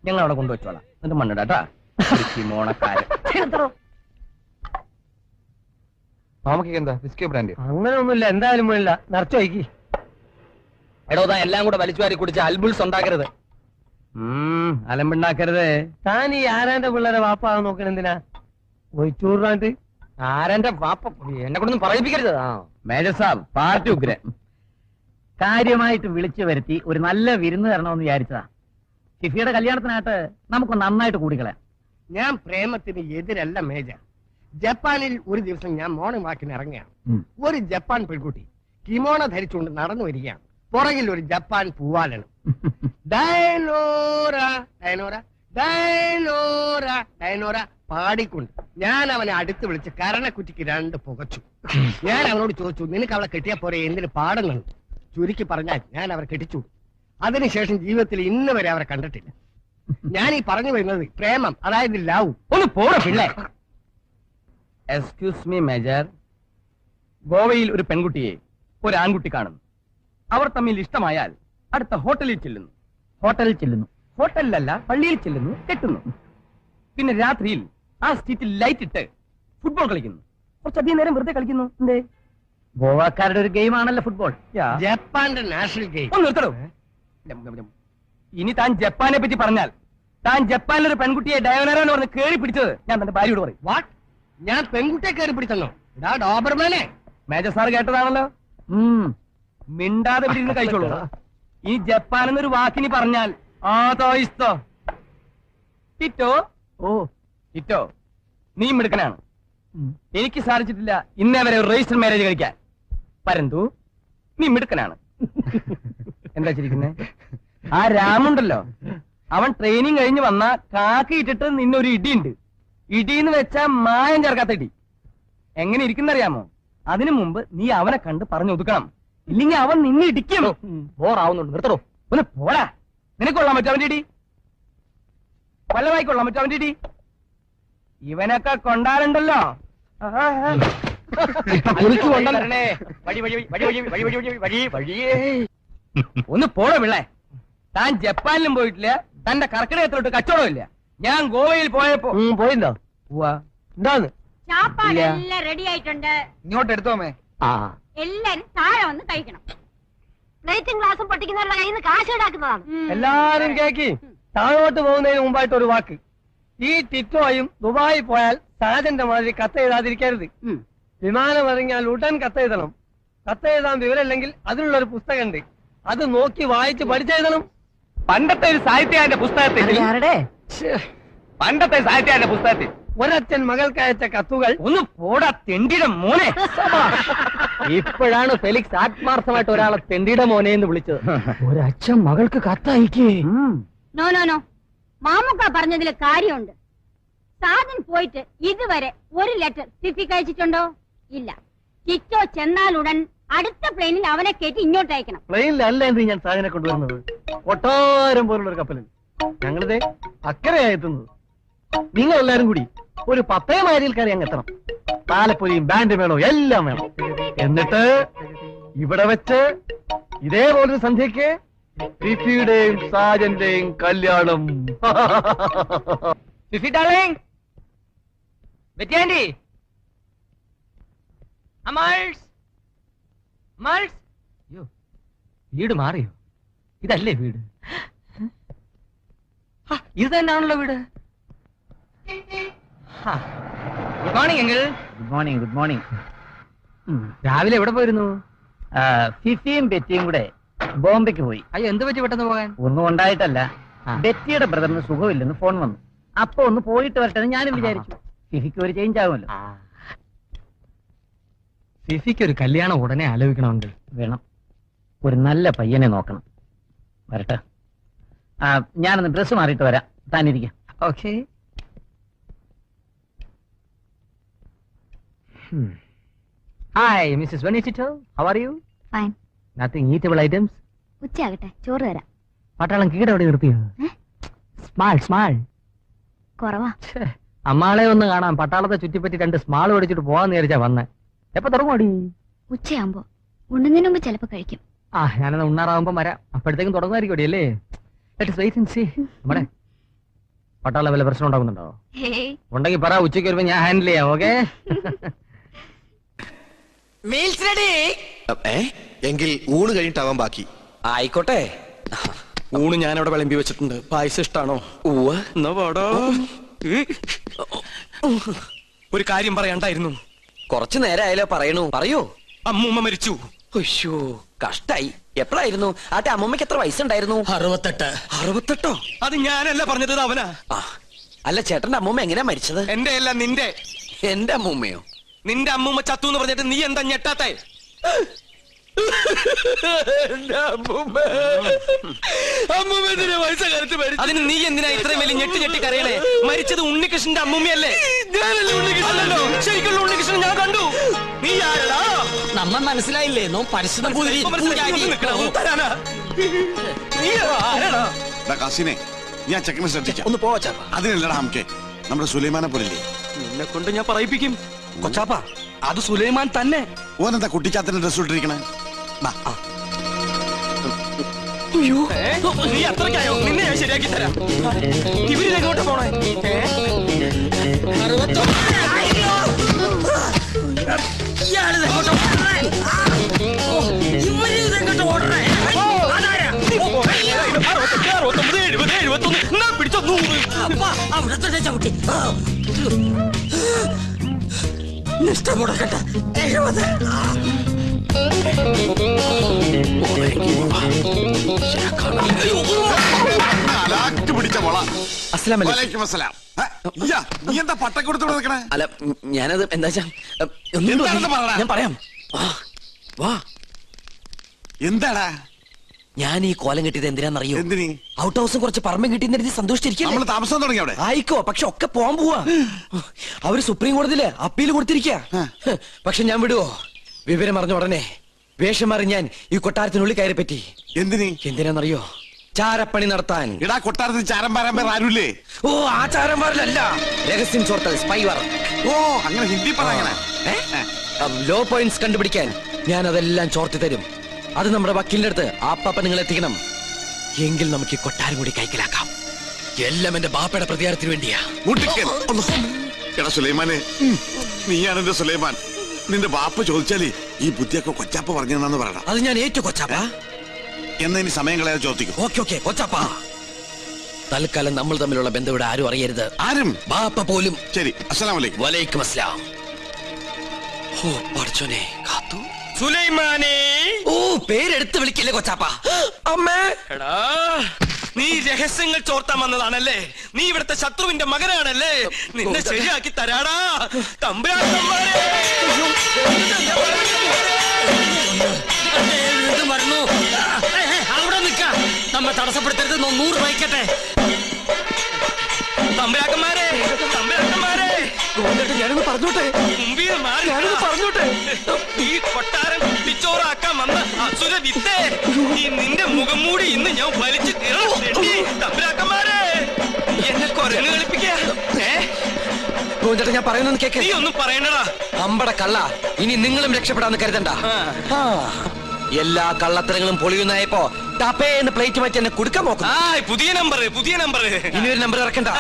ഞങ്ങൾ അവിടെ കൊണ്ടുവച്ചോളാം. എന്നിട്ട് മണ്ണിടാട്ടാ. കിമോണക്കാരൻ മാമക്ക് എന്താ വിസ്കിയോ ബ്രാൻഡ്? അങ്ങനെ ഒന്നുമില്ല, എന്തായാലും വേണില്ല. നിറച്ചു വയ്ക്കി. എടോ, താൻ എല്ലാം കൂടെ വലിച്ചുവാരി കുടിച്ച് അൽബുൾസ് ഉണ്ടാക്കരുത്. അലമ്പുണ്ടാക്കരുത്. താൻ ഈ ആരാന്റെ പിള്ളേരെ വാപ്പാകാൻ നോക്കണ എന്തിനാ? ഒഴിച്ചൂറാണ്ട് ആരെന്റെ വാപ്പ എന്നെ കൊണ്ടൊന്നും പറയിപ്പിക്കരുത്. മേജർ സാബ് പാർട്ടി ഉഗ്ര കാര്യമായിട്ട് വിളിച്ചു വരുത്തി ഒരു നല്ല വിരുന്ന് തരണമെന്ന് വിചാരിച്ചതാ. ഫിഫിയുടെ കല്യാണത്തിനായിട്ട് നമുക്ക് നന്നായിട്ട് കൂടിക്കളയാം. ഞാൻ പ്രേമത്തിന് എതിരല്ല മേജർ. ജപ്പാനിൽ ഒരു ദിവസം ഞാൻ മോർണിംഗ് വാക്കിന് ഇറങ്ങുകയാണ്. ഒരു ജപ്പാൻ പെൺകുട്ടി കിമോണ ധരിച്ചുകൊണ്ട് നടന്നു വരികയാണ്. പുറകിൽ ഒരു ജപ്പാൻ പൂവാലനും. ഡയനോറ ഡയനോറ ഡയനോറ ഡയനോറ പാടിക്കൊണ്ട് ഞാൻ അവനെ അടുത്ത് വിളിച്ച് കരണക്കുറ്റിക്ക് 2 പുകച്ചു. ഞാൻ അവനോട് ചോദിച്ചു, നിനക്ക് അവളെ കെട്ടിയാ പോരെ, എന്തിന് പാടുന്നു? ചുരുക്കി പറഞ്ഞാൽ ഞാൻ അവരെ കെട്ടിച്ചു. അതിനുശേഷം ജീവിതത്തിൽ ഇന്ന് വരെ അവരെ കണ്ടിട്ടില്ല. ഞാൻ ഈ പറഞ്ഞു വരുന്നത് പ്രേമം, അതായത് ലവ്. ഒന്ന് പോടാ പിള്ളേ. എക്സ്ക്യൂസ് മീ മേജർ, ഗോവയിൽ ഒരു പെൺകുട്ടിയെ ഒരു ആൺകുട്ടി കാണുന്നു. അവർ തമ്മിൽ ഇഷ്ടമായാൽ അടുത്ത ഹോട്ടലിൽ ചെല്ലുന്നു. ഹോട്ടലിലല്ല, പള്ളിയിൽ ചെല്ലുന്നു, കെട്ടുന്നു. പിന്നെ രാത്രിയിൽ ആ സ്ട്രീറ്റിൽ ലൈറ്റ് ഇട്ട് ഫുട്ബോൾ കളിക്കുന്നു. കുറച്ചധികം നേരം വെറുതെ കളിക്കുന്നു. എന്തേ? ഗോവാക്കാരുടെ ഒരു ഗെയിം ആണല്ലോ ഫുട്ബോൾ. ജപ്പാന്റെ നാഷണൽ ഗെയിം. ഒന്ന് നിർത്തണോ? ഇനി താൻ ജപ്പാനെ പറ്റി പറഞ്ഞാൽ താൻ ജപ്പാനിലൊരു പെൺകുട്ടിയെ ഡയനോറ എന്ന് പറഞ്ഞ് കേറി പിടിച്ചത് ഞാൻ തന്റെ ഭാര്യയോട് പറയും. വാട്ട്? ഞാൻ പെൺകുട്ടിയെ കയറി പിടിച്ചെന്നോ? ഇതാ ഡോബർമാനെ. Major sir കേട്ടതാണല്ലോ. മിണ്ടാതെ പിടിച്ച് കഴിച്ചോളൂ. ഈ ജപ്പാൻ എന്നൊരു വാക്കിനി പറഞ്ഞാൽ ടിറ്റോ. ഓ ടിറ്റോ, നീ മിടുക്കനാണ്. എനിക്ക് സാധിച്ചിട്ടില്ല ഇന്നേ വരെ ഒരു രജിസ്റ്റർ മാരേജ് കഴിക്കാൻ. പരന്തു, നീ മിടുക്കനാണ്. എന്താ ചിരിക്കുന്നേ? ആ രാമുണ്ടല്ലോ, അവൻ ട്രെയിനിങ് കഴിഞ്ഞ് വന്ന കാക്കി ഇട്ടിട്ട് നിന്നൊരു ഇടിയുണ്ട്. ഇടിന്ന് വെച്ചാ മായം ചേർക്കാത്ത ഇടി. എങ്ങനെ ഇരിക്കുന്നറിയാമോ? അതിനു മുമ്പ് നീ അവനെ കണ്ട് പറഞ്ഞു ഒതുക്കണം, ഇല്ലെങ്കിൽ അവൻ നിന്നെ ഇടിക്കും. ബോറാവുന്നുണ്ട്, നിർത്തണോ? ഒന്ന് പോടാ. നിനക്കൊള്ളാൻ പറ്റും അവന്റെ ഇടി? വല്ലവായിക്കൊള്ളാൻ പറ്റും അവന്റെ ഇടി? ഇവനൊക്കെ കൊണ്ടാലുണ്ടല്ലോ. ഒന്ന് പോടോ പിള്ളേ. താൻ ജപ്പാനിലും പോയിട്ടില്ല, തന്റെ കർക്കിടകത്തിലോട്ട് കച്ചവടമില്ല. ഞാൻ ഗോവയിൽ പോയപ്പോ പോയില്ലോ. എന്താന്ന്? ചാപ്പാടെല്ലാം റെഡി ആയിട്ടുണ്ട്. ഇങ്ങോട്ട് എടുത്തോമേ. എല്ലാരും താഴെ വന്ന് കഴിക്കണം. പ്ലേറ്റും ഗ്ലാസും പൊട്ടിക്കുന്നവരുടെ കയ്യിൽ നിന്ന് കാശ് ഈടാക്കുന്നതാണ്. എല്ലാരും കേക്കി. താഴോട്ട് പോകുന്നതിന് മുമ്പായിട്ട് ഒരു വാക്ക്. ഈ ടിറ്റോയും ദുബായി പോയാൽ സാജന്റെ മാതിരി കത്ത് എഴുതാതിരിക്കരുത്. വിമാനം ഇറങ്ങിയാൽ ഉടൻ കത്തെഴുതണം. കത്തെഴുതാൻ വിവരമില്ലെങ്കിൽ അതിനുള്ളൊരു പുസ്തകമുണ്ട്, അത് നോക്കി വായിച്ച് പഠിച്ചെഴുതണം. പണ്ടത്തെ ഒരു സാഹിത്യകാരന്റെ പുസ്തകത്തിൽ ഒരച്ഛൻ മകൾക്കയച്ച കത്തുകൾ. ഒന്ന് പോടാ തെണ്ടിയുടെ മോനെ. ഇപ്പോഴാണ് ഫെലിക്സ് ആത്മാർത്ഥമായിട്ട് ഒരാളെ തെണ്ടിയുടെ മോനെ എന്ന് വിളിച്ചത്. ഒരച്ഛൻ മകൾക്ക് കത്തയക്കേ? നോ നോ നോ, മാമുക്ക പറഞ്ഞതിൽ കാര്യമുണ്ട്. സാധൻ പോയിട്ട് ഇതുവരെ ഒരു ലെറ്റർ ഫിഫിക്ക് അയച്ചിട്ടുണ്ടോ? ഇല്ല. ടിറ്റോ ചെന്നാലുടൻ അടുത്ത പ്ലെയിനിൽ അവനെ കയറ്റി ഇങ്ങോട്ട് അയക്കണം. പ്ലെയിനിലല്ല എന്ത് ഞാൻ സാധനം കൊണ്ടുവരുന്നത്, കൊട്ടാരം പോലുള്ള ഒരു കപ്പലിൽ. ഞങ്ങളിതേ അക്കരയായെത്തുന്നത്. നിങ്ങൾ എല്ലാരും കൂടി ഒരു 10 മൈലിൽ കയറി അങ്ങ് എത്തണം. താലപ്പൊലിയും ബാൻഡും വേണോ, എല്ലാം വേണം. എന്നിട്ട് ഇവിടെ വെച്ച് ഇതേപോലൊരു സന്ധ്യക്ക് ഫിഫിയുടെയും സാജന്റെയും കല്യാണം. Fifi darling, Betty anti, Amal's Amal's അയ്യോ വീട് മാറിയോ? ഇതല്ലേ വീട്? ഇത് തന്നെയാണല്ലോ വീട്. Good morning uncle. Good morning, good morning. രാവിലെ എവിടെ പോയിരുന്നു? ഫിഫിയും ബെറ്റിയും കൂടെ ബോംബെക്ക് പോയി. അയ്യോ, എന്ത് പറ്റി പെട്ടെന്ന് പോകാൻ? ഒന്നും ഉണ്ടായിട്ടല്ല, ആ. ബെറ്റിയുടെ ബ്രദറിന് സുഖമില്ലെന്ന് ഫോൺ വന്നു. അപ്പൊ ഒന്ന് പോയിട്ട് വരട്ടെ എന്ന് ഞാനും വിചാരിച്ചു. ഫിഫിക്ക് ഒരു ചേഞ്ച് ആകുമല്ലോ. ഫിഫിക്ക് ഒരു കല്യാണം ഉടനെ ആലോചിക്കണമെങ്കിൽ വേണം, ഒരു നല്ല പയ്യനെ നോക്കണം. വരട്ടെ. ഞാനൊന്ന് ഡ്രസ്സ് മാറിയിട്ട് വരാം, താനിരിക്കാം. Okay. Hi Mrs Venisito, how are you? Fine. Nothing eatable items? ഉച്ചയാകട്ടെ, ചോറ് തരാം. പട്ടാളം കീടെ അവിടെ നിർത്തിയോ? Small small. കുറവാ. അമ്മാളെ ഒന്ന് കാണാൻ പട്ടാളത്തെ ചുറ്റിപ്പറ്റി 2 സ്മാൾ ഓടിച്ചിട്ട് പോവാന്ന് വിചാരിച്ചാ വന്നേ. എപ്പൊ തുടങ്ങുമോടി? ഉച്ചയാകുമ്പോ ഉണ്ണുന്നതിന് മുമ്പ് ചിലപ്പോ കഴിക്കും. ഞാനത് ഉണ്ണാറാവുമ്പോ വരാം, അപ്പോഴത്തേക്കും തുടങ്ങുമായിരിക്കും അല്ലേ? നമ്മുടെ പട്ടാള വല്ല പ്രശ്നം ഉണ്ടാകുന്നുണ്ടോ? ഉണ്ടെങ്കിൽ പറ, ഉച്ചയ്ക്ക് വരുമ്പോ ഞാൻ ഹാൻഡിൽ ചെയ്യാം. ഓക്കെ? എങ്കിൽ ഊണ് കഴിഞ്ഞിട്ടാവാൻ ബാക്കി. ആയിക്കോട്ടെ. ഊണ് ഞാൻ അവിടെ വിളമ്പി വെച്ചിട്ടുണ്ട്. പായസം ഇഷ്ടാണോ? എന്നാ പാടോ. ഒരു കാര്യം പറയാണ്ടായിരുന്നു. കുറച്ചു നേരമായാലോ പറയണു. പറയൂ. അമ്മൂമ്മ മരിച്ചു. ഉയ്യോ, കഷ്ടായി. എപ്പോഴായിരുന്നു? ആട്ടെ, അമ്മമ്മയ്ക്ക് എത്ര വയസ്സുണ്ടായിരുന്നു? 68. 68? അത് ഞാനല്ല പറഞ്ഞത്, ഇത് അവനാ. അല്ല, ചേട്ടന്റെ അമ്മൂമ്മ എങ്ങനെയാ മരിച്ചത്? എന്റെ അല്ല, നിന്റെ. എന്റെ അമ്മൂമ്മയോ? നിന്റെ അമ്മൂമ്മ ചത്തു എന്ന് പറഞ്ഞിട്ട് നീ എന്താ ഞെട്ടാത്തെ? അതിന് നീ എന്തിനാ ഇത്രയും വലിയ ഞെട്ടി ഞെട്ടി കരയണേ? മരിച്ചത് ഉണ്ണികൃഷ്ണന്റെ അമ്മൂമ്മയല്ലേ? അല്ലല്ലോ, ശരിക്കുള്ള ഉണ്ണികൃഷ്ണൻ ഞാൻ കണ്ടു. നീ ആരടാ? നമ്മ മനസ്സിലായില്ലേ? പരിശുദ്ധം തരാനാ? നീ ആരടാ? കസിനെ, ഞാൻ ചെക്കനെ ശ്രദ്ധിക്കാം. ഒന്ന് പോവാ. അതിനല്ലടാ നമുക്ക് നമ്മുടെ സുലൈമാനെ പോലില്ലേ? നിന്നെ കൊണ്ട് ഞാൻ പറയിപ്പിക്കും. കൊച്ചാപ്പ, അത് സുലൈമാൻ തന്നെ. ഓനെന്താ കുട്ടിച്ചാത്തന്റെ ഡ്രസ് ഇട്ടിരിക്കണേ? നീ അത്രയ്ക്കായോ? നിന്നെ ഞാൻ ശരിയാക്കി തരാം. ഇവരിലെങ്ങോട്ട് പോണേ? പിടിച്ചോ 100. അവിടെ ചവിട്ടി നിഷ്ഠമുടക്കട്ടെ. 70. പിടിച്ച മോള. അസ്സലാമലൈക്കും. നീ എന്താ പട്ടക്കൊടുത്ത് നിൽക്കണേ? അല്ല, ഞാനത് എന്താ ഞാൻ പറയാം. വാ. എന്താടാ ഞാൻ ഈ കോലം കിട്ടിയത് എന്തിനാന്നറിയോ? എന്തിന്? ഔട്ട് ഹൗസും കുറച്ച് പറമ്പും കിട്ടിയെന്ന് സന്തോഷിച്ചിരിക്കും. നമ്മള് താമസം തുടങ്ങി അവിടെ. ആയിക്കോ, പക്ഷെ ഒക്കെ പോവാൻ പോവാ. അവര് സുപ്രീം കോടതിയില് അപ്പീൽ കൊടുത്തിരിക്ക. പക്ഷെ ഞാൻ വിടുവോ? വിവരം അറിഞ്ഞ ഉടനെ വേഷം മാറി ഞാൻ ഈ കൊട്ടാരത്തിനുള്ളിൽ കയറി പറ്റി. എന്തിനാന്നറിയോ? ചാരപ്പണി നടത്താൻ. ഇടാ, കൊട്ടാരത്തിൽ ചാരം പാരാൻ പേർ ആരുമില്ലേ? ഓ, ആ ചാരന്മാരിലല്ല, രഹസ്യം ചോർത്തൽ, സ്പൈ വർ. ഓ, അങ്ങനെ ഹിന്ദി പറയണേ. ലോ പോയിന്റ്സ് കണ്ടുപിടിക്കാൻ ഞാൻ അതെല്ലാം ചോർത്തി തരും. അത് നമ്മുടെ വക്കീലിന്റെ അടുത്ത് ആപ്പാപ്പ നിങ്ങൾ എത്തിക്കണം. എങ്കിൽ നമുക്ക് ഈ കൊട്ടാരം കൂടി കൈക്കലാക്കാം. എല്ലാം എന്റെ ബാപ്പയുടെ പ്രതികാരത്തിന് വേണ്ടിയാ. എടാ സുലൈമാനെ, നീയാണ് എന്റെ സുലൈമാൻ. നിന്റെ ബാപ്പ ചോദിച്ചാലേ ഈ ബുദ്ധിയൊക്കെ കൊച്ചാപ്പ പറഞ്ഞെന്നു പറയണം. അത് ഞാൻ ഏറ്റു കൊച്ചാപ്പ. എന്നാ ഇനി സമയം കളയാതെ ചോദിക്കും. ഓക്കെ കൊച്ചാപ്പ. തൽക്കാലം നമ്മൾ തമ്മിലുള്ള ബന്ധം ഇവിടെ ആരും അറിയരുത്. ആരും? ബാപ്പ പോലും. ശരി. അസ്സലാമു അലൈക്കും. വലൈക്കും അസ്സലാം. ഓ പഠിച്ചോനെ, കാത്തു. സുലൈമാനെ. ഓ, പേരെടുത്ത് വിളിക്കില്ലേ കൊച്ചാപ്പ? അമ്മേ. എടാ, നീ രഹസ്യങ്ങൾ ചോർത്താൻ വന്നതാണല്ലേ? നീ ഇവിടുത്തെ ശത്രുവിന്റെ മകനാണല്ലേ? നിന്നെ ശരിയാക്കി തരാടാ തമ്പുരാക്കന്മാരെ. അവിടെ നിൽക്കാം. നമ്മെ തടസ്സപ്പെടുത്തരുത്. 100 വയ്ക്കട്ടെ. തമ്പുരാക്കന്മാരെ, ഞാനൊന്ന് പറഞ്ഞോട്ടെ. പറഞ്ഞോട്ടെ. ഈ കൊട്ടാരം കുട്ടിച്ചോറാക്കാൻ വന്ന അസുര വിത്തേ, ഈ നിന്റെ മുഖം മൂടി ഇന്ന് ഞാൻ വലിച്ചു തമ്പുരാക്കന്മാരെ. എന്നെ കൊരങ്ങ് കളിപ്പിക്കാ. ഞാൻ പറയുന്നൊന്ന് കേക്ക്. നീ ഒന്നും പറയണടാ. അമ്പട കള്ള, ഇനി നിങ്ങളും രക്ഷപ്പെടാന്ന് കരുതണ്ട. എല്ലാ കള്ളത്തരങ്ങളും പൊളിയുന്നായപ്പോ ടപ്പേന്ന് പ്ലേറ്റ് മാറ്റി എന്നെ കൊടുക്കാൻ നോക്കും. പുതിയ നമ്പർ ഇനി ഒരു നമ്പർ ഇറക്കണ്ട.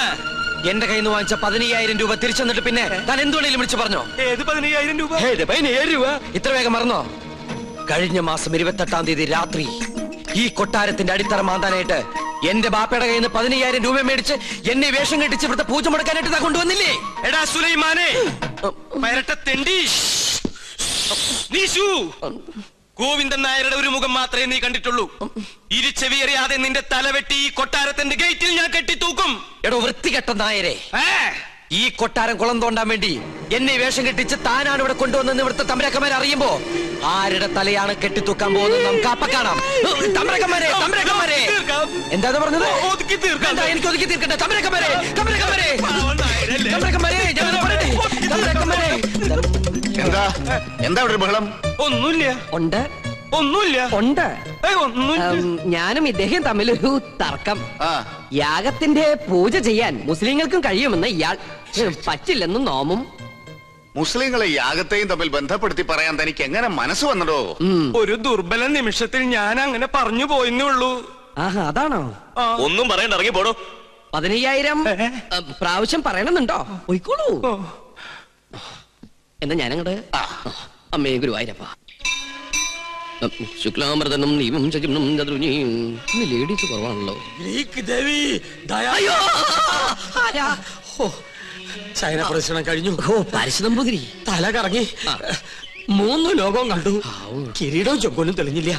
എന്റെ കയ്യിൽ നിന്ന് വാങ്ങിച്ച 15,000 രൂപ തിരിച്ചെന്നിട്ട് പിന്നെ താൻ എന്തുവേണേലും വിളിച്ചു പറഞ്ഞോ? ഏത് 15,000 രൂപ? 15,000 രൂപ ഇത്ര വേഗം മറന്നോ? കഴിഞ്ഞ മാസം 28-ാം തീയതി രാത്രി ഈ കൊട്ടാരത്തിന്റെ അടിത്തറ മാന്താനായിട്ട് എന്റെ ബാപ്പയുടെ കയ്യിൽ നിന്ന് 15,000 രൂപ മേടിച്ച് എന്നെ വേഷം കെട്ടിച്ച് ഇവിടുത്തെ പൂജ മുടക്കാനായിട്ട് താ കൊണ്ടുവന്നില്ലേ? എടാ സുലൈമാനെ, പരട്ട തെണ്ടി, ഗോവിന്ദൻ നായരുടെ ഒരു മുഖം മാത്രമേ നീ കണ്ടിട്ടുള്ളൂ. ഇരുച്ചെവിയറിയാതെ നിന്റെ തലവെട്ടി ഈ കൊട്ടാരത്തിന്റെ ഗേറ്റിൽ ഞാൻ കെട്ടിത്തൂക്കും. എടോ വൃത്തികെട്ട നായരെ, ഈ കൊട്ടാരം കുളം തോണ്ടാൻ വേണ്ടി എന്നെ വേഷം കെട്ടിച്ച് താനാണ് ഇവിടെ കൊണ്ടുവന്നെന്ന് ഇവിടുത്തെ തമ്പരക്കന്മാരെ അറിയുമ്പോ ആരുടെ തലയാണ് കെട്ടിത്തൂക്കാൻ പോകുന്നത് നമുക്ക് അപ്പ കാണാം. തമ്പരക്കന്മാരെ, തമ്പരക്കന്മാരെ, എന്താ പറഞ്ഞത്? എനിക്ക് ഒതുക്കി തീർക്കട്ടെ. തമ്പരക്കന്മാരെ, തമ്പരക്കന്മാരെ, തമ്പരക്കന്മാരെ, ഞാൻ പറയട്ടെ. തമ്പരക്കന്മാരെ, എന്താ എന്താ ഇവിടെ ഒരു ബഹളം? ഒന്നുമില്ല. ഉണ്ട്, ഒന്നുമില്ല. ഉണ്ട്. ഒന്നുമില്ല. ഞാനും ഇദ്ദേഹം തമ്മിലൊരു തർക്കം. യാഗത്തിന്റെ പൂജ ചെയ്യാൻ മുസ്ലിങ്ങൾക്കും കഴിയുമെന്ന് ഇയാൾ, പറ്റില്ലെന്നും നോമും. മുസ്ലിങ്ങളെ യാഗത്തെയും തമ്മിൽ ബന്ധപ്പെടുത്തി പറയാൻ തനിക്ക് എങ്ങനെ മനസ്സ് വന്നടോ? ഒരു ദുർബല നിമിഷത്തിൽ ഞാൻ അങ്ങനെ പറഞ്ഞു പോയെന്നേ ഉള്ളൂ. ആഹാ, അതാണോ? ഒന്നും പറയണ്ട, ഇറങ്ങി പോടോ. 15,000 പ്രാവശ്യം പറയണമെന്നുണ്ടോ? പോയിക്കോളൂ. എന്നാ ഞാനങ്ങട് അമ്മേ ഗുരുവായൂരപ്പ. ശുക്ലാമൃതനും നീവും ശചിനും ചതുർനിയും. ഇന്ന് ലേഡീസ് കുറവാണല്ലോ. ചൈന പ്രദർശനം കഴിഞ്ഞു. ഓ, പരശുനമ്പൂതിരി തല കറങ്ങി 3 ലോകവും കണ്ടു. കിരീടവും ചൊക്കോലും തെളിഞ്ഞില്ല.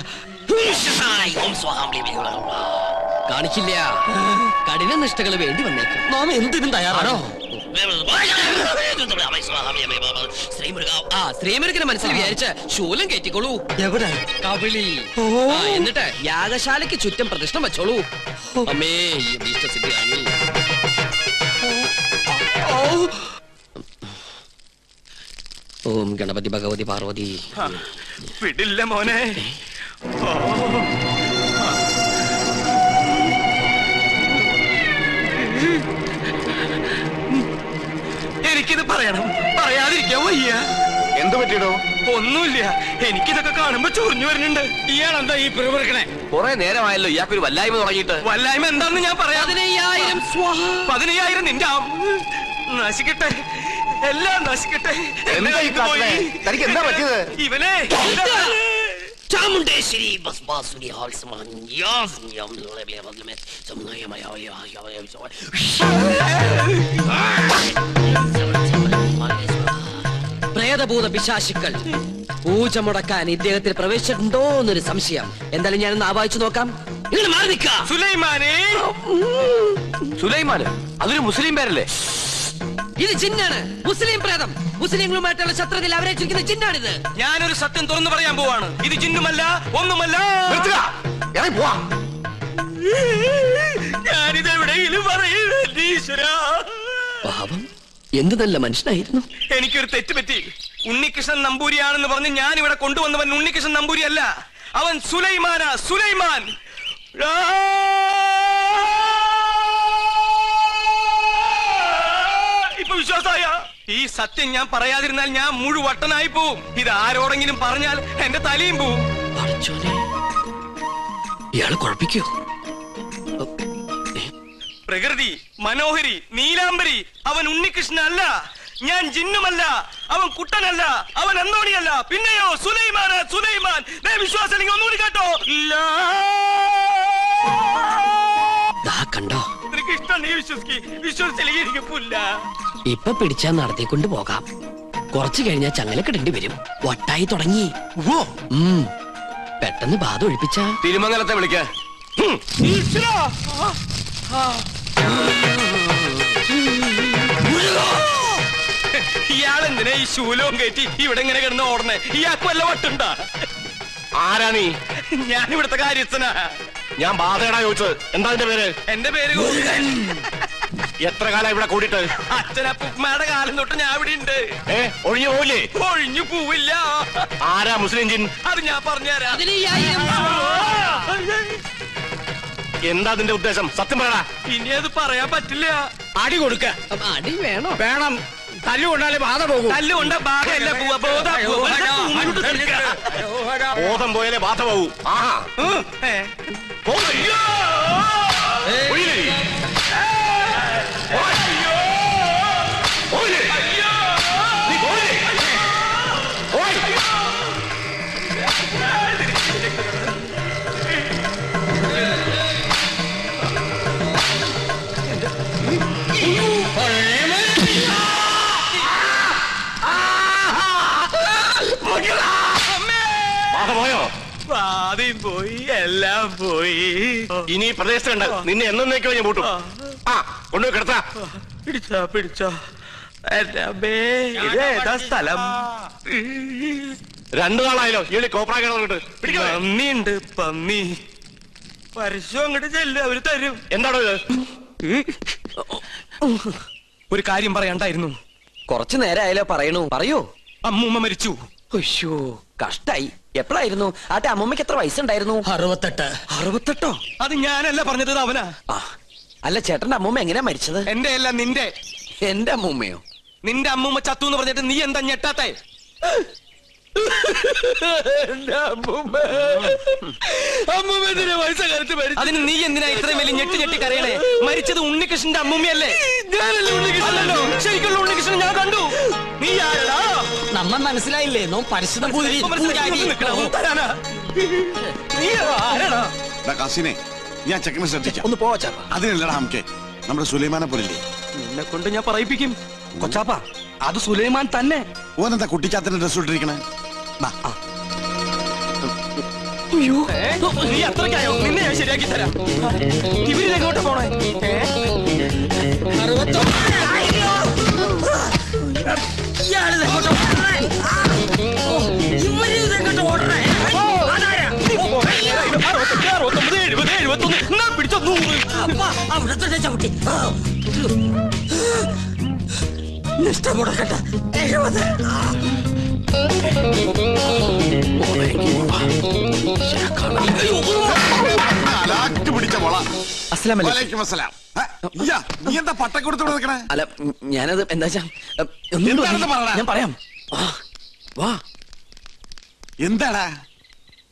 കാണിക്കില്ല. കഠിന നിഷ്ഠകൾ വേണ്ടി വന്നേക്കും. നാം എന്തിനും തയ്യാറാണോ? ശ്രീമുരുകനെ മനസ്സിൽ വിചാരിച്ച് ശൂലം കയറ്റിക്കോളൂ. എവിടെ? കവിളി. എന്നിട്ട് യാഗശാലയ്ക്ക് ചുറ്റും പ്രതിഷ്ഠം വെച്ചോളൂ. അമ്മേ ഈ അഭീഷ്ടസിദ്ധിയാണി. ഓം ഗണപതി ഭഗവതി പാർവതി. വിടില്ല മോനെ. എനിക്കിത് പറയണം, പറയാതിരിക്കാൻ വയ്യ. എന്ത് പറ്റിയടോ? ഒന്നുമില്ല, എനിക്കിതൊക്കെ കാണുമ്പോ ചൊറിഞ്ഞു വരുന്നുണ്ട്. ഇയാളെന്താ ഈ പിറുപിറുക്കണേ? കുറെ നേരമായല്ലോ ഇയാൾക്കൊരു വല്ലായ്മ തുടങ്ങിയിട്ട്. വല്ലായ്മ എന്താന്ന് ഞാൻ പറയാം. 15,000 നിന്റെ നശിക്കട്ടെ, എല്ലാം നശിക്കട്ടെ. എന്താ ഈ കാട്ടണേ? തനിക്ക് എന്താ പറ്റിയത്? ഇവനെ ചാമുണ്ടേശ്വരി പ്രേതഭൂത പിശാചുക്കൾ പൂജ മുടക്കാൻ ഇദ്ദേഹത്തിൽ പ്രവേശിച്ചിട്ടുണ്ടോ എന്നൊരു സംശയം. എന്തായാലും ഞാനൊന്ന് ആവാഹിച്ചു നോക്കാം. ഇങ്ങനെ മാറി നിൽക്ക. സുലൈമാനെ. സുലൈമാന് അതൊരു മുസ്ലിം പേരല്ലേ? ഇത് ജിന്നാണ്, മുസ്ലിം പ്രേതം. മുസ്ലിങ്ങളുമായിട്ടുള്ള ശത്രുതയിൽ അവരെ ചുരുക്കുന്ന ജിന്നാണിത്. ഞാനൊരു സത്യം തുറന്നു പറയാൻ പോവാണ്. ഇത് ജിന്നുമല്ല, ഒന്നുമല്ല. ഞാനിത് എവിടെയെങ്കിലും പറയൂരാ. പാവം, എന്ത് നല്ല മനുഷ്യനായിരുന്നു. എനിക്കൊരു തെറ്റ് പറ്റി. ഉണ്ണികൃഷ്ണൻ നമ്പൂരിയാണെന്ന് പറഞ്ഞ് ഞാൻ ഇവിടെ കൊണ്ടുവന്നവൻ ഉണ്ണികൃഷ്ണൻ നമ്പൂരി അല്ല, അവൻ സുലൈമാനാ. സുലൈമാൻ. ഇപ്പൊ വിശ്വാസായ? ഈ സത്യം ഞാൻ പറയാതിരുന്നാൽ ഞാൻ മുഴുവട്ടനായി പോവും. ഇത് ആരോടെങ്കിലും പറഞ്ഞാൽ എന്റെ തലയും പോവും. ഇയാള് കുഴപ്പിക്കോ? പ്രകൃതി, മനോഹരി, നീലാംബരി, അവൻ ഉണ്ണികൃഷ്ണൻ അല്ല. ഞാൻ ജിന്നുമല്ല, അവൻ കുട്ടനല്ല, അവൻ അന്തോണിയല്ല. പിന്നെയോ സുലൈമാൻ. സുലൈമാൻ. വിശ്വാസം ഒന്നുകൂടി കേട്ടോ. കണ്ടോ? നിനക്ക് ഇഷ്ടം, നീ വിശ്വസിച്ചില്ല. ഇപ്പൊ പിടിച്ചാ നടത്തിക്കൊണ്ട് പോകാം. കുറച്ചു കഴിഞ്ഞാൽ ചങ്ങലക്കിടേണ്ടി വരും. വട്ടായി തുടങ്ങി. പെട്ടെന്ന് ബാധ ഒഴിപ്പിച്ച തിരുമംഗലത്തെ വിളിക്ക. ഇയാളെന്തിനാ ഈ ശൂലവും കയറ്റി ഇവിടെ ഇങ്ങനെ കിടന്ന് ഓടണേ? ഇയാൾക്ക് വല്ല വട്ടുണ്ടാ? ആരാ നീ? ഞാൻ ഇവിടുത്തെ കാര്യസ്ഥനാ. ഞാൻ ബാധയടാ ചോദിച്ചത്. എന്താ നിന്റെ പേര്? എന്റെ പേര് എത്ര കാലം ഇവിടെ കൂടിയിട്ട്? അച്ഛനപ്പുമ്മയുടെ കാലം തൊട്ട് ഞാൻ ഇവിടെ ഉണ്ട്. ഒഴിഞ്ഞു പോവില്ലേ? ഒഴിഞ്ഞു പോവില്ല. ആരാ മുസ്ലിം ജിൻ? അത് ഞാൻ പറഞ്ഞുതരാം. എന്താ അതിന്റെ ഉദ്ദേശം? സത്യം പറയടാ. ഇനി അത് പറയാൻ പറ്റില്ല. അടി കൊടുക്ക. അടി വേണോ? വേണം. തല്ലുകൊണ്ടാലേ ബാധ പോകും. തല്ലുകൊണ്ട ബാധയല്ല പോവാ. ബോധം പോയാലേ ബാധ പോകൂ. ആഹാ. അയ്യോ. പോയോ? ആദ്യം പോയി, എല്ലാം പോയി. ഇനി ഈ പ്രദേശത്ത് കണ്ട നിന്നെ എന്നേക്കോ ഞാൻ പൂട്ടും. ആ കൊണ്ടുപോയി കിടത്താ. പിടിച്ചോ എന്റെ അമ്മേ, ഇതേതാ സ്ഥലം? 2 നാളായല്ലോ ഈ കോപ്രാ കിടന്നിട്ട്. പന്നിയുണ്ട്, പന്നി. പരസ്യം അങ്ങോട്ട് ചെല്ലും, അവര് തരും. എന്താണോ ഇത്? ഒരു കാര്യം പറയണ്ടായിരുന്നു. കുറച്ചു നേരമായാലോ പറയണു. പറയൂ. അമ്മൂമ്മ മരിച്ചു. ഉയ്യോ, കഷ്ടായി. എപ്പോഴായിരുന്നു? ആട്ടെ, അമ്മമ്മയ്ക്ക് എത്ര വയസ്സുണ്ടായിരുന്നു? 68. 68? അത് ഞാനല്ല പറഞ്ഞത്, ഇത് അവനാ. ആ, അല്ല ചേട്ടന്റെ അമ്മൂമ്മ എങ്ങനെയാ മരിച്ചത്? എന്റെ അല്ല, നിന്റെ. എന്റെ അമ്മൂമ്മയോ? നിന്റെ അമ്മൂമ്മ ചത്തു എന്ന് പറഞ്ഞിട്ട് നീ എന്താ ഞെട്ടാത്തേ? അതിന് നീ എന്തിനാ ഇത്രയും വലിയ ഞെട്ടി കരയണേ? മരിച്ചത് ഉണ്ണികൃഷ്ണന്റെ അമ്മൂമ്മയല്ലേ? അല്ലല്ലോ, ശരിക്കുള്ള ഉണ്ണികൃഷ്ണൻ ഞാൻ കണ്ടു. നീ ആരടാ? നമ്മ മനസ്സിലായില്ലേ? നോ പരിശുദ്ധ നീ ആരാടാ? കാസിനെ ഞാൻ ചെക്കനെ ശ്രദ്ധിക്കാം. ഒന്ന് പോവാ. അതിനല്ലടാ നമുക്ക് നമ്മുടെ സുലൈമാനെ പോലില്ലേ. നിന്നെ കൊണ്ട് ഞാൻ പറയിപ്പിക്കും. കൊച്ചാപ്പ, അത് സുലൈമാൻ തന്നെ. ഓനെന്താ കുട്ടിച്ചാത്തന്റെ ഡ്രസ് ഇട്ടിരിക്കണേ? നീ അത്രയ്ക്കായോ? നിന്നെ ഞാൻ ശരിയാക്കി തരാം. ഇവരിലെങ്ങോട്ട് പോണേ? പിടിച്ച മോള. അസ്സലാമു അലൈക്കും. വലൈക്കും അസ്സലാം. നീ എന്താ പട്ടക്കൊടുത്തോടെ നിൽക്കണേ? അല്ല, ഞാനത് എന്താ എന്താണെന്ന് പറയടാ. ഞാൻ പറയാം. വാ. എന്താടാ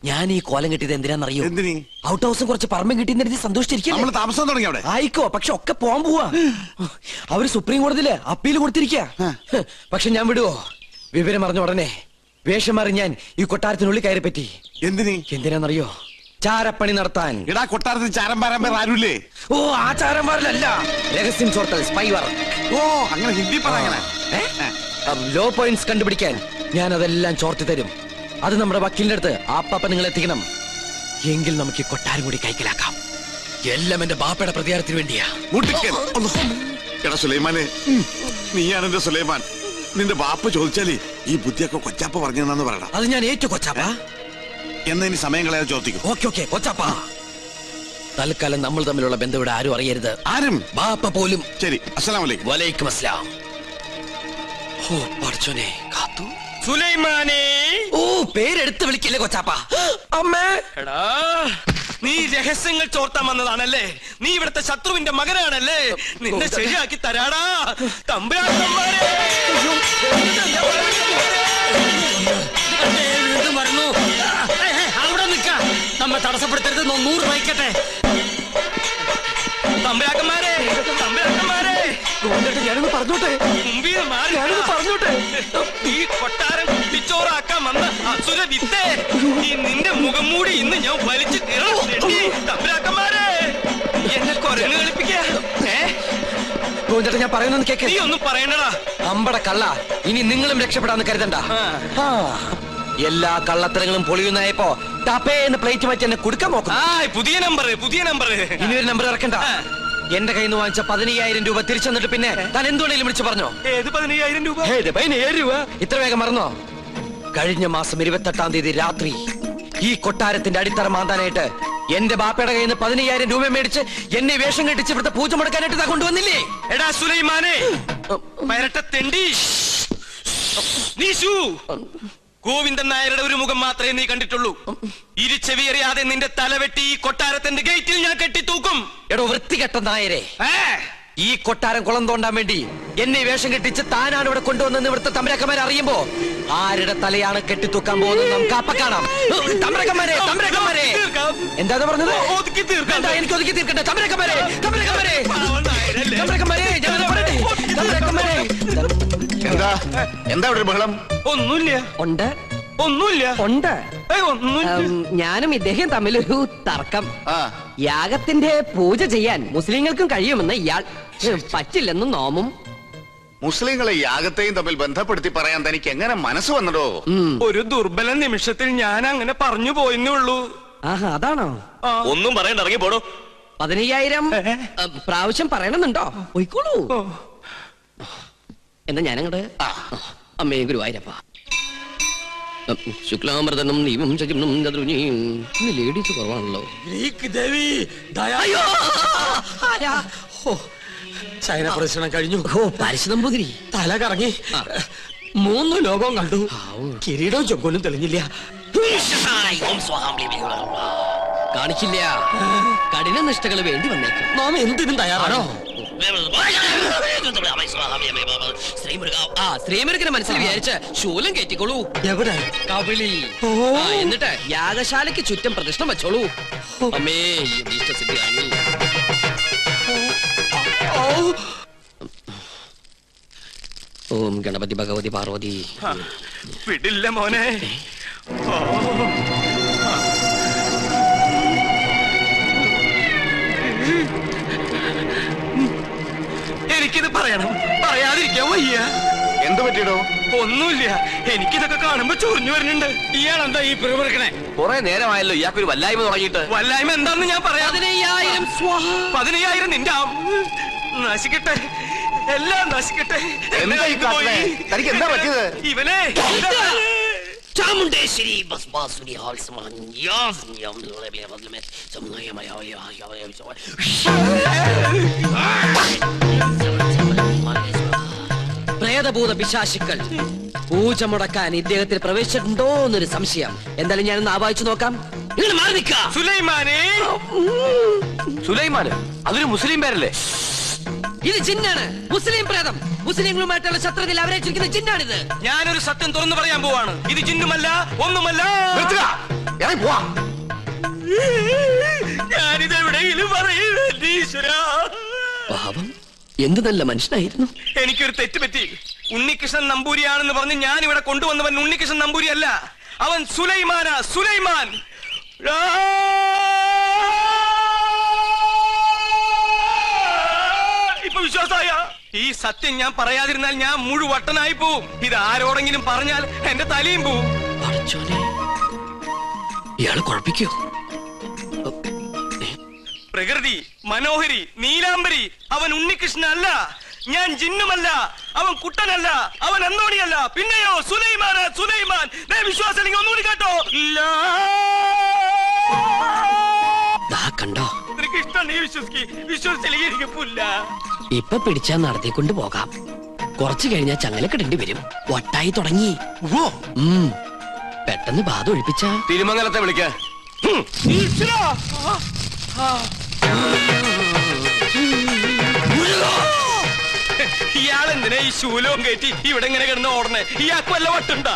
ഞാൻ ഈ കോലം കിട്ടിയത് എന്തിനാന്നറിയോ? എന്തിനീ? ഔട്ട് ഹൗസും കുറച്ച് പറമ്പും കിട്ടിയെന്ന് സന്തോഷിച്ചിരിക്കും. നമ്മള് താമസം തുടങ്ങി അവിടെ. ആയിക്കോ, പക്ഷെ ഒക്കെ പോവാൻ പോവാ. അവര് സുപ്രീം കോടതിയില് അപ്പീൽ കൊടുത്തിരിക്കുക. പക്ഷെ ഞാൻ വിടുവോ? വിവരം അറിഞ്ഞ ഉടനെ വേഷം മാറി ഞാൻ ഈ കൊട്ടാരത്തിനുള്ളിൽ കയറി പറ്റി. എന്തിനാന്നറിയോ? ചാരപ്പണി നടത്താൻ. ഇടാ കൊട്ടാരത്തിൽ ചാരം പാരാൻ പേർ ആരുമില്ലേ? ഓ, ആ ചാരന്മാരിലല്ല, രഹസ്യം ചോർത്തൽ, സ്പൈ വർക്ക്. ഓ, അങ്ങനെ ഹിന്ദി പറയണേ. ലോ പോയിന്റ്സ് കണ്ടുപിടിക്കാൻ ഞാൻ അതെല്ലാം ചോർത്തി തരും. അത് നമ്മുടെ വക്കീലിന്റെ അടുത്ത് ആപ്പാപ്പ നിങ്ങൾ എത്തിക്കണം. എങ്കിൽ നമുക്ക് ഈ കൊട്ടാരം കൂടി കൈക്കലാക്കാം. എല്ലാം എന്റെ ബാപ്പയുടെ പ്രതികാരത്തിന് വേണ്ടിയാ. എടാ സുലൈമാനെ, നീയാണ് എന്റെ സുലൈമാൻ. നിന്റെ ബാപ്പ ചോദിച്ചാലേ ഈ ബുദ്ധിയൊക്കെ കൊച്ചാപ്പ പറഞ്ഞെന്നു പറയണം. അത് ഞാൻ ഏറ്റു കൊച്ചാപ്പ. എന്നാ ഇനി സമയം കളയാതെ ചോദിക്കും. ഓക്കെ കൊച്ചാപ്പ. തൽക്കാലം നമ്മൾ തമ്മിലുള്ള ബന്ധം ഇവിടെ ആരും അറിയരുത്. ആരും? ബാപ്പ പോലും. ശരി. അസ്സലാമു അലൈക്കും. വലൈക്കും അസ്സലാം. ഓ പഠിച്ചോനെ, കാത്തു. സുലൈമാനെ. ഓ, പേരെടുത്ത് വിളിക്കില്ലേ കൊച്ചാപ്പ. അമ്മേ. എടാ, നീ രഹസ്യങ്ങൾ ചോർത്താൻ വന്നതാണല്ലേ? നീ ഇവിടുത്തെ ശത്രുവിന്റെ മകനാണല്ലേ? നിന്നെ ശരിയാക്കി തരാടാ തമ്പുരാക്കന്മാരെ. അവിടെ നിൽക്ക, നമ്മെ തടസ്സപ്പെടുത്തരുത്. 100 വയ്ക്കട്ടെ. തമ്പുരാക്കന്മാരെ, തമ്പുരാക്കന്മാരെ, ഞാനൊന്ന് പറഞ്ഞോട്ടെ. മുമ്പിൽ മാറി, ഞാനൊന്ന് പറഞ്ഞോട്ടെ. ഈ കൊട്ടാരം കുട്ടിച്ചോറാക്കാൻ വന്ന അസുര വിത്തേ, ഈ നിന്റെ മുഖം മൂടി ഇന്ന് ഞാൻ വലിച്ചു കീറണം. തമ്പുരാക്കന്മാരെ, എന്നെ കൊരങ്ങ് കളിപ്പിക്കാ. ഗോവിന്ദേട്ടൻ, ഞാൻ പറയുന്നത് കേക്ക്. നീ ഒന്നും പറയണ്ടടാ. അമ്പട കള്ള, ഇനി നിങ്ങളും രക്ഷപ്പെടാന്ന് കരുതണ്ട. എല്ലാ കള്ളത്തരങ്ങളും പൊളിയുന്നായപ്പോ ടപ്പേന്ന് പ്ലേറ്റ് മാറ്റി എന്നെ കൊടുക്കാൻ നോക്കും. പുതിയ നമ്പർ. ഇനി ഒരു നമ്പർ ഇറക്കണ്ട. എന്റെ കയ്യിൽ നിന്ന് വാങ്ങിച്ച 15,000 രൂപ തിരിച്ചു തന്നിട്ട് പിന്നെ താൻ എന്തുകൊണ്ടെങ്കിലും വിളിച്ചു പറഞ്ഞോ? ഏത് 15,000 രൂപ? 15,000 രൂപ? ഇത്ര വേഗം മറന്നോ? കഴിഞ്ഞ മാസം 28-ാം തീയതി രാത്രി ഈ കൊട്ടാരത്തിന്റെ അടിത്തറ മാന്താനായിട്ട് എന്റെ ബാപ്പയുടെ കയ്യിൽ നിന്ന് 15,000 രൂപ മേടിച്ച് എന്നെ വേഷം കെട്ടിച്ച് ഇവിടുത്തെ പൂജ മുടക്കാനായിട്ട് കൊണ്ടുവന്നില്ലേ? എടാ സുലൈമാനെ, പരട്ട തെണ്ടി, നീശു, ഗോവിന്ദൻ നായരുടെ ഒരു മുഖം മാത്രമേ നീ കണ്ടിട്ടുള്ളൂ. ഇരുച്ചെവി അറിയാതെ നിന്റെ തലവെട്ടി ഈ കൊട്ടാരത്തിന്റെ ഗേറ്റിൽ ഞാൻ കെട്ടിത്തൂക്കും. എടോ വൃത്തികെട്ട നായരെ, ഈ കൊട്ടാരം കുളം തോണ്ടാൻ വേണ്ടി എന്നെ വേഷം കെട്ടിച്ച് താനാണ് ഇവിടെ കൊണ്ടുവന്നെന്ന് ഇവിടുത്തെ തമ്പരക്കന്മാരെ അറിയുമ്പോ ആരുടെ തലയാണ് കെട്ടിത്തൂക്കാൻ പോകുന്നത് നമുക്ക് അപ്പ കാണാം. തമ്പരക്കന്മാരെ, എന്താ പറഞ്ഞത്? എനിക്ക് ഒതുക്കി തീർക്കട്ടെ. തമ്പരക്കന്മാരെ, എന്താ ഇവിടെ ബഹളം? ഒന്നുമില്ല. ഞാനും ഇദ്ദേഹം തമ്മിലൊരു തർക്കം. യാഗത്തിന്റെ പൂജ ചെയ്യാൻ മുസ്ലിങ്ങൾക്കും കഴിയുമെന്ന് ഇയാൾ, പറ്റില്ലെന്നും നോമും. മുസ്ലിങ്ങളെ യാഗത്തെയും തമ്മിൽ ബന്ധപ്പെടുത്തി പറയാൻ തനിക്ക് എങ്ങനെ മനസ്സ് വന്നടോ? ഒരു ദുർബല നിമിഷത്തിൽ ഞാൻ അങ്ങനെ പറഞ്ഞു പോയെന്നേ ഉള്ളൂ. ആഹാ, അതാണോ? ഒന്നും പറയണ്ട, ഇറങ്ങി പോടോ. 15,000 പ്രാവശ്യം പറയണമെന്നുണ്ടോ? പോയിക്കോളൂ. എന്നാ ഞാനങ്ങട് അമ്മേ ഗുരുവായൂരപ്പ. ശുക്ലാമൃതനും ദീപം ചകിം ചതുർഭുജം. ഇന്ന് ലേഡീസ് കുറവാണല്ലോ. ഗ്രീക്ക് ദേവി ദയാ. ചൈന പ്രദർശനം കഴിഞ്ഞു. ഓ, പാരിശ് നമ്പൂതിരി. തല കറങ്ങി 3 ലോകവും കണ്ടു. കിരീടവും ചൊക്കോലും തെളിഞ്ഞില്ല. കാണിക്കില്ല. കഠിന നിഷ്ഠകൾ വേണ്ടി വന്നേക്കും. നാം എന്തിനും തയ്യാറാണോ? ശ്രീമുരുകനെ മനസ്സിൽ വിചാരിച്ച് ശൂലം കയറ്റിക്കോളൂ. എവിടെ? കവിളി. എന്നിട്ട് യാഗശാലയ്ക്ക് ചുറ്റും പ്രദക്ഷിണം വെച്ചോളൂ. അമ്മേ ഇഷ്ടസിദ്ധിയാണ്. ഓം ഗണപതി ഭഗവതി പാർവതി. വിടില്ല മോനെ. എനിക്കിത് പറയണം, പറയാതിരിക്കാൻ വയ്യ. എന്ത് പറ്റിയടോ? ഒന്നുമില്ല, എനിക്കിതൊക്കെ കാണുമ്പോ ചൊറിഞ്ഞു വരുന്നുണ്ട്. ഇയാളെന്താ ഈ പിറുപിറുക്കണേ? കുറെ നേരമായല്ലോ ഇയാൾക്കൊരു വല്ലായ്മ തുടങ്ങിയിട്ട്. വല്ലായ്മ എന്താന്ന് ഞാൻ പറയാം. 15,000 നിന്റെ നശിക്കട്ടെ, എല്ലാം നശിക്കട്ടെ. എന്താ ഈ കാട്ടണേ? തനിക്ക് എന്താ പറ്റിയത്? ഇവനെ ചാമുണ്ടേശ്വരി പ്രേതഭൂത പിശാചുക്കൾ പൂജ മുടക്കാൻ ഇദ്ദേഹത്തിൽ പ്രവേശിച്ചിട്ടുണ്ടോ എന്നൊരു സംശയം. എന്തായാലും ഞാനൊന്ന് ആവാഹിച്ചു നോക്കാം. നിങ്ങൾ മാറി നിൽക്കുക. സുലൈമാനെ. സുലൈമാന് അതൊരു മുസ്ലിം പേരല്ലേ? ഇത് ജിന്നാണ്, മുസ്ലിം പ്രേതം. മുസ്ലിങ്ങളുമായിട്ടുള്ള ശത്രുതയിൽ അവരേറ്റിരിക്കുന്ന ജിന്നാണിത്. ഞാനൊരു സത്യം തുറന്നു പറയാൻ പോവാണ്. ഇത് ജിന്നുമല്ല, ഒന്നുമല്ല. ഞാനിത് എവിടെയെങ്കിലും പറയൂരാ. പാവം, എന്ത് നല്ല മനുഷ്യനായിരുന്നു. എനിക്കൊരു തെറ്റ് പറ്റി. ഉണ്ണികൃഷ്ണൻ നമ്പൂരിയാണെന്ന് പറഞ്ഞ് ഞാൻ ഇവിടെ കൊണ്ടുവന്നവൻ ഉണ്ണികൃഷ്ണൻ നമ്പൂരി അല്ല, അവൻ സുലൈമാനാ. സുലൈമാൻ. ഇപ്പൊ വിശ്വാസായ? ഈ സത്യം ഞാൻ പറയാതിരുന്നാൽ ഞാൻ മുഴുവട്ടനായി പോവും. ഇത് ആരോടെങ്കിലും പറഞ്ഞാൽ എന്റെ തലയും പോവും. ഇയാള് കുഴപ്പിക്കോ? പ്രകൃതി മനോഹരി നീലാംബരി. അവൻ ഉണ്ണികൃഷ്ണൻ അല്ല, ഞാൻ ജിന്നുമല്ല, അവൻ കുട്ടനല്ല, അവൻ അന്തോണിയല്ല. പിന്നെയോ സുലൈമാൻ. സുലൈമാൻ. വിശ്വാസം നിങ്ങൾ ഒന്നുകൂടി കേട്ടോ. കണ്ടോ? കൃഷ്ണൻ വിശ്വസിച്ചില്ലെങ്കിൽ എനിക്ക് പുല്ല. ഇപ്പൊ പിടിച്ചാ നടത്തിക്കൊണ്ട് പോകാം. കുറച്ചു കഴിഞ്ഞാൽ ചങ്ങലക്കിടേണ്ടി വരും. വട്ടായി തുടങ്ങി. പെട്ടെന്ന് ബാധ ഒഴിപ്പിച്ച തിരുമംഗലത്തെ വിളിക്ക. ഇയാളെന്തിനാ ഈ ശൂലവും കയറ്റി ഇവിടെ ഇങ്ങനെ കിടന്ന് ഓടണേ? ഇയാൾക്ക് വല്ല വട്ടുണ്ടാ?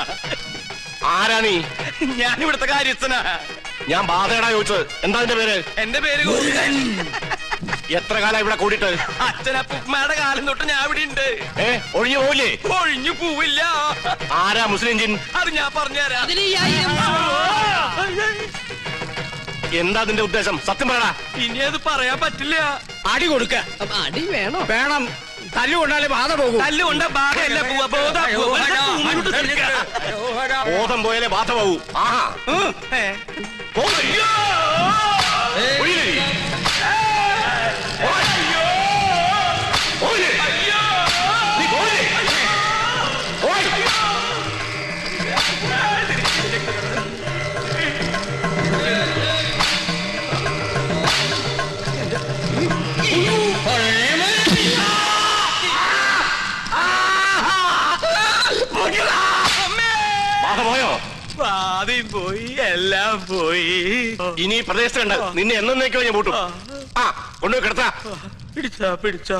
ആരാ നീ? ഞാൻ ഇവിടുത്തെ കാര്യസ്ഥനാ. ഞാൻ ബാധയടാ ചോദിച്ചത്. എന്താ എന്റെ പേര്? എന്റെ പേര് എത്ര കാലം ഇവിടെ കൂടിയിട്ട്? അച്ഛനപ്പുമ്മയുടെ കാലം തൊട്ട് ഞാൻ ഇവിടെ ഉണ്ട്. ഒഴിഞ്ഞു പോവില്ലേ? ഒഴിഞ്ഞു പോവില്ല. ആരാ മുസ്ലിം ജിൻ? അത് ഞാൻ പറഞ്ഞുതരാം. എന്താ അതിന്റെ ഉദ്ദേശം? സത്യം പറയടാ. ഇനി അത് പറയാൻ പറ്റില്ല. അടി കൊടുക്ക. അടി വേണോ? വേണം. തല്ലുകൊണ്ടാലേ ബാധ പോകും. തല്ലുകൊണ്ട ബാധയല്ല പോവാ. ബോധം പോയാലേ ബാധ പോകൂ. ആഹാ. പോയോ? ആദ്യം പോയി, എല്ലാം പോയി. ഇനി പ്രദേശത്തുണ്ട്. നിന്നെ എന്നേക്കോ ഞാൻ പൂട്ടും. കൊണ്ടുപോയി കിടത്താ. പിടിച്ചോ.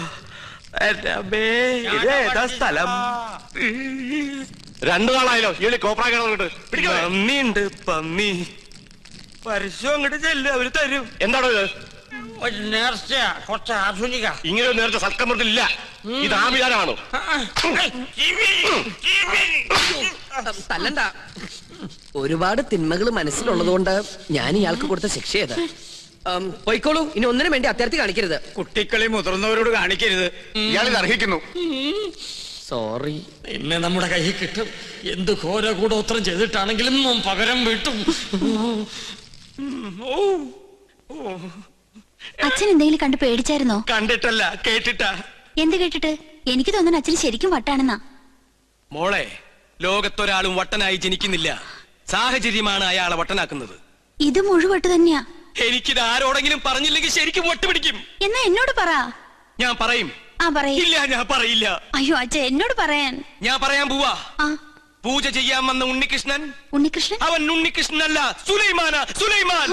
ഇതേതാ സ്ഥലം? 2 നാളായല്ലോ ഈ കോപ്രാ കിടന്നിട്ട്. പന്നിയുണ്ട്, പന്നി. പരസ്യം അങ്ങോട്ട് ചെല്ലും, അവര് തരും. എന്താണോ ഇത്? നേർച്ച കുറച്ച് ആധുനിക. ഇങ്ങനെ ഒരു നേരത്തെ സൽക്കമൃത്തിലില്ല. ഇത് ആമിതാനാണോ? തല്ലണ്ട. ഒരുപാട് തിന്മകൾ മനസ്സിലുള്ളതുകൊണ്ട് ഞാൻ ഇയാൾക്ക് കൊടുത്ത ശിക്ഷ ചെയ്ത്. പോയിക്കോളൂ. ഇനി ഒന്നിനും വേണ്ടി അത്യാർത്ഥി കാണിക്കരുത്. കുട്ടികളെ മുതിർന്നവരോട് കാണിക്കരുത്. ഇയാളിത് അർഹിക്കുന്നു. സോറി. എന്നെ നമ്മുടെ കയ്യിൽ കിട്ടും. എന്ത് ഘോര കൂടോത്രം ചെയ്തിട്ടാണെങ്കിലും പകരം വീട്ടും. അച്ഛൻ എന്തെങ്കിലും കണ്ട് പേടിച്ചായിരുന്നോ? കണ്ടിട്ടല്ല, കേട്ടിട്ടാ. എന്ത് കേട്ടിട്ട്? എനിക്ക് തോന്നുന്നു അച്ഛന് ശരിക്കും വട്ടാണെന്നാ. മോളെ, ലോകത്തൊരാളും വട്ടനായി ജനിക്കുന്നില്ല. സാഹചര്യമാണ് അയാളെ വട്ടനാക്കുന്നത്. ഇത് മുഴുവട്ട് തന്നെയാ. എനിക്കിത് ആരോടെങ്കിലും പറഞ്ഞില്ലെങ്കിൽ ശരിക്കും വട്ടുപിടിക്കും. എന്നാ എന്നോട് പറ. ഞാൻ പറയും. ഇല്ല, ഞാൻ പറയില്ല. അയ്യോ അച്ഛ, എന്നോട് പറയാൻ. ഞാൻ പറയാൻ പോവാ. പൂജ ചെയ്യാൻ വന്ന ഉണ്ണികൃഷ്ണൻ. അവൻ ഉണ്ണികൃഷ്ണനല്ല, സുലൈമാനാ. സുലൈമാൻ.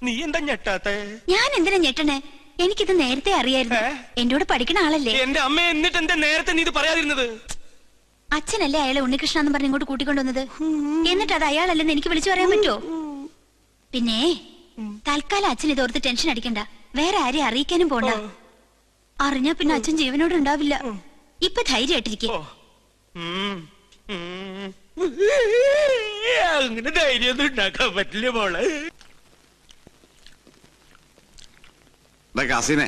നീ എന്താ ഞെട്ടാത്തെ? ഞാൻ എന്തിനാ ഞെട്ടണേ? എനിക്കിത് നേരത്തെ അറിയായിരുന്നു. എന്നോട് പഠിക്കണ ആളല്ലേ. എന്റെ അമ്മ, എന്നിട്ട് എന്താ നേരത്തെ നീ ഇത് പറയാതിരുന്നത്? അച്ഛനല്ലേ അയാളെ ഉണ്ണികൃഷ്ണൻ എന്ന് പറഞ്ഞ് ഇങ്ങോട്ട് കൂട്ടിക്കൊണ്ടുവന്നത്. എന്നിട്ട് അത് അയാളല്ലെന്ന് എനിക്ക് വിളിച്ചു പറയാൻ പറ്റുമോ? പിന്നെ തൽക്കാലം അച്ഛൻ ഇതോർത്ത് ടെൻഷൻ അടിക്കണ്ട. വേറെ ആരെയും അറിയിക്കാനും പോണ്ട. അറിഞ്ഞാ പിന്നെ അച്ഛൻ ജീവനോട് ഉണ്ടാവില്ല. ഇപ്പൊ ധൈര്യമായിട്ടിരിക്കും. അങ്ങനെ ധൈര്യമൊന്നും ഉണ്ടാക്കാൻ പറ്റില്ല മോളെ. കാസിനെ,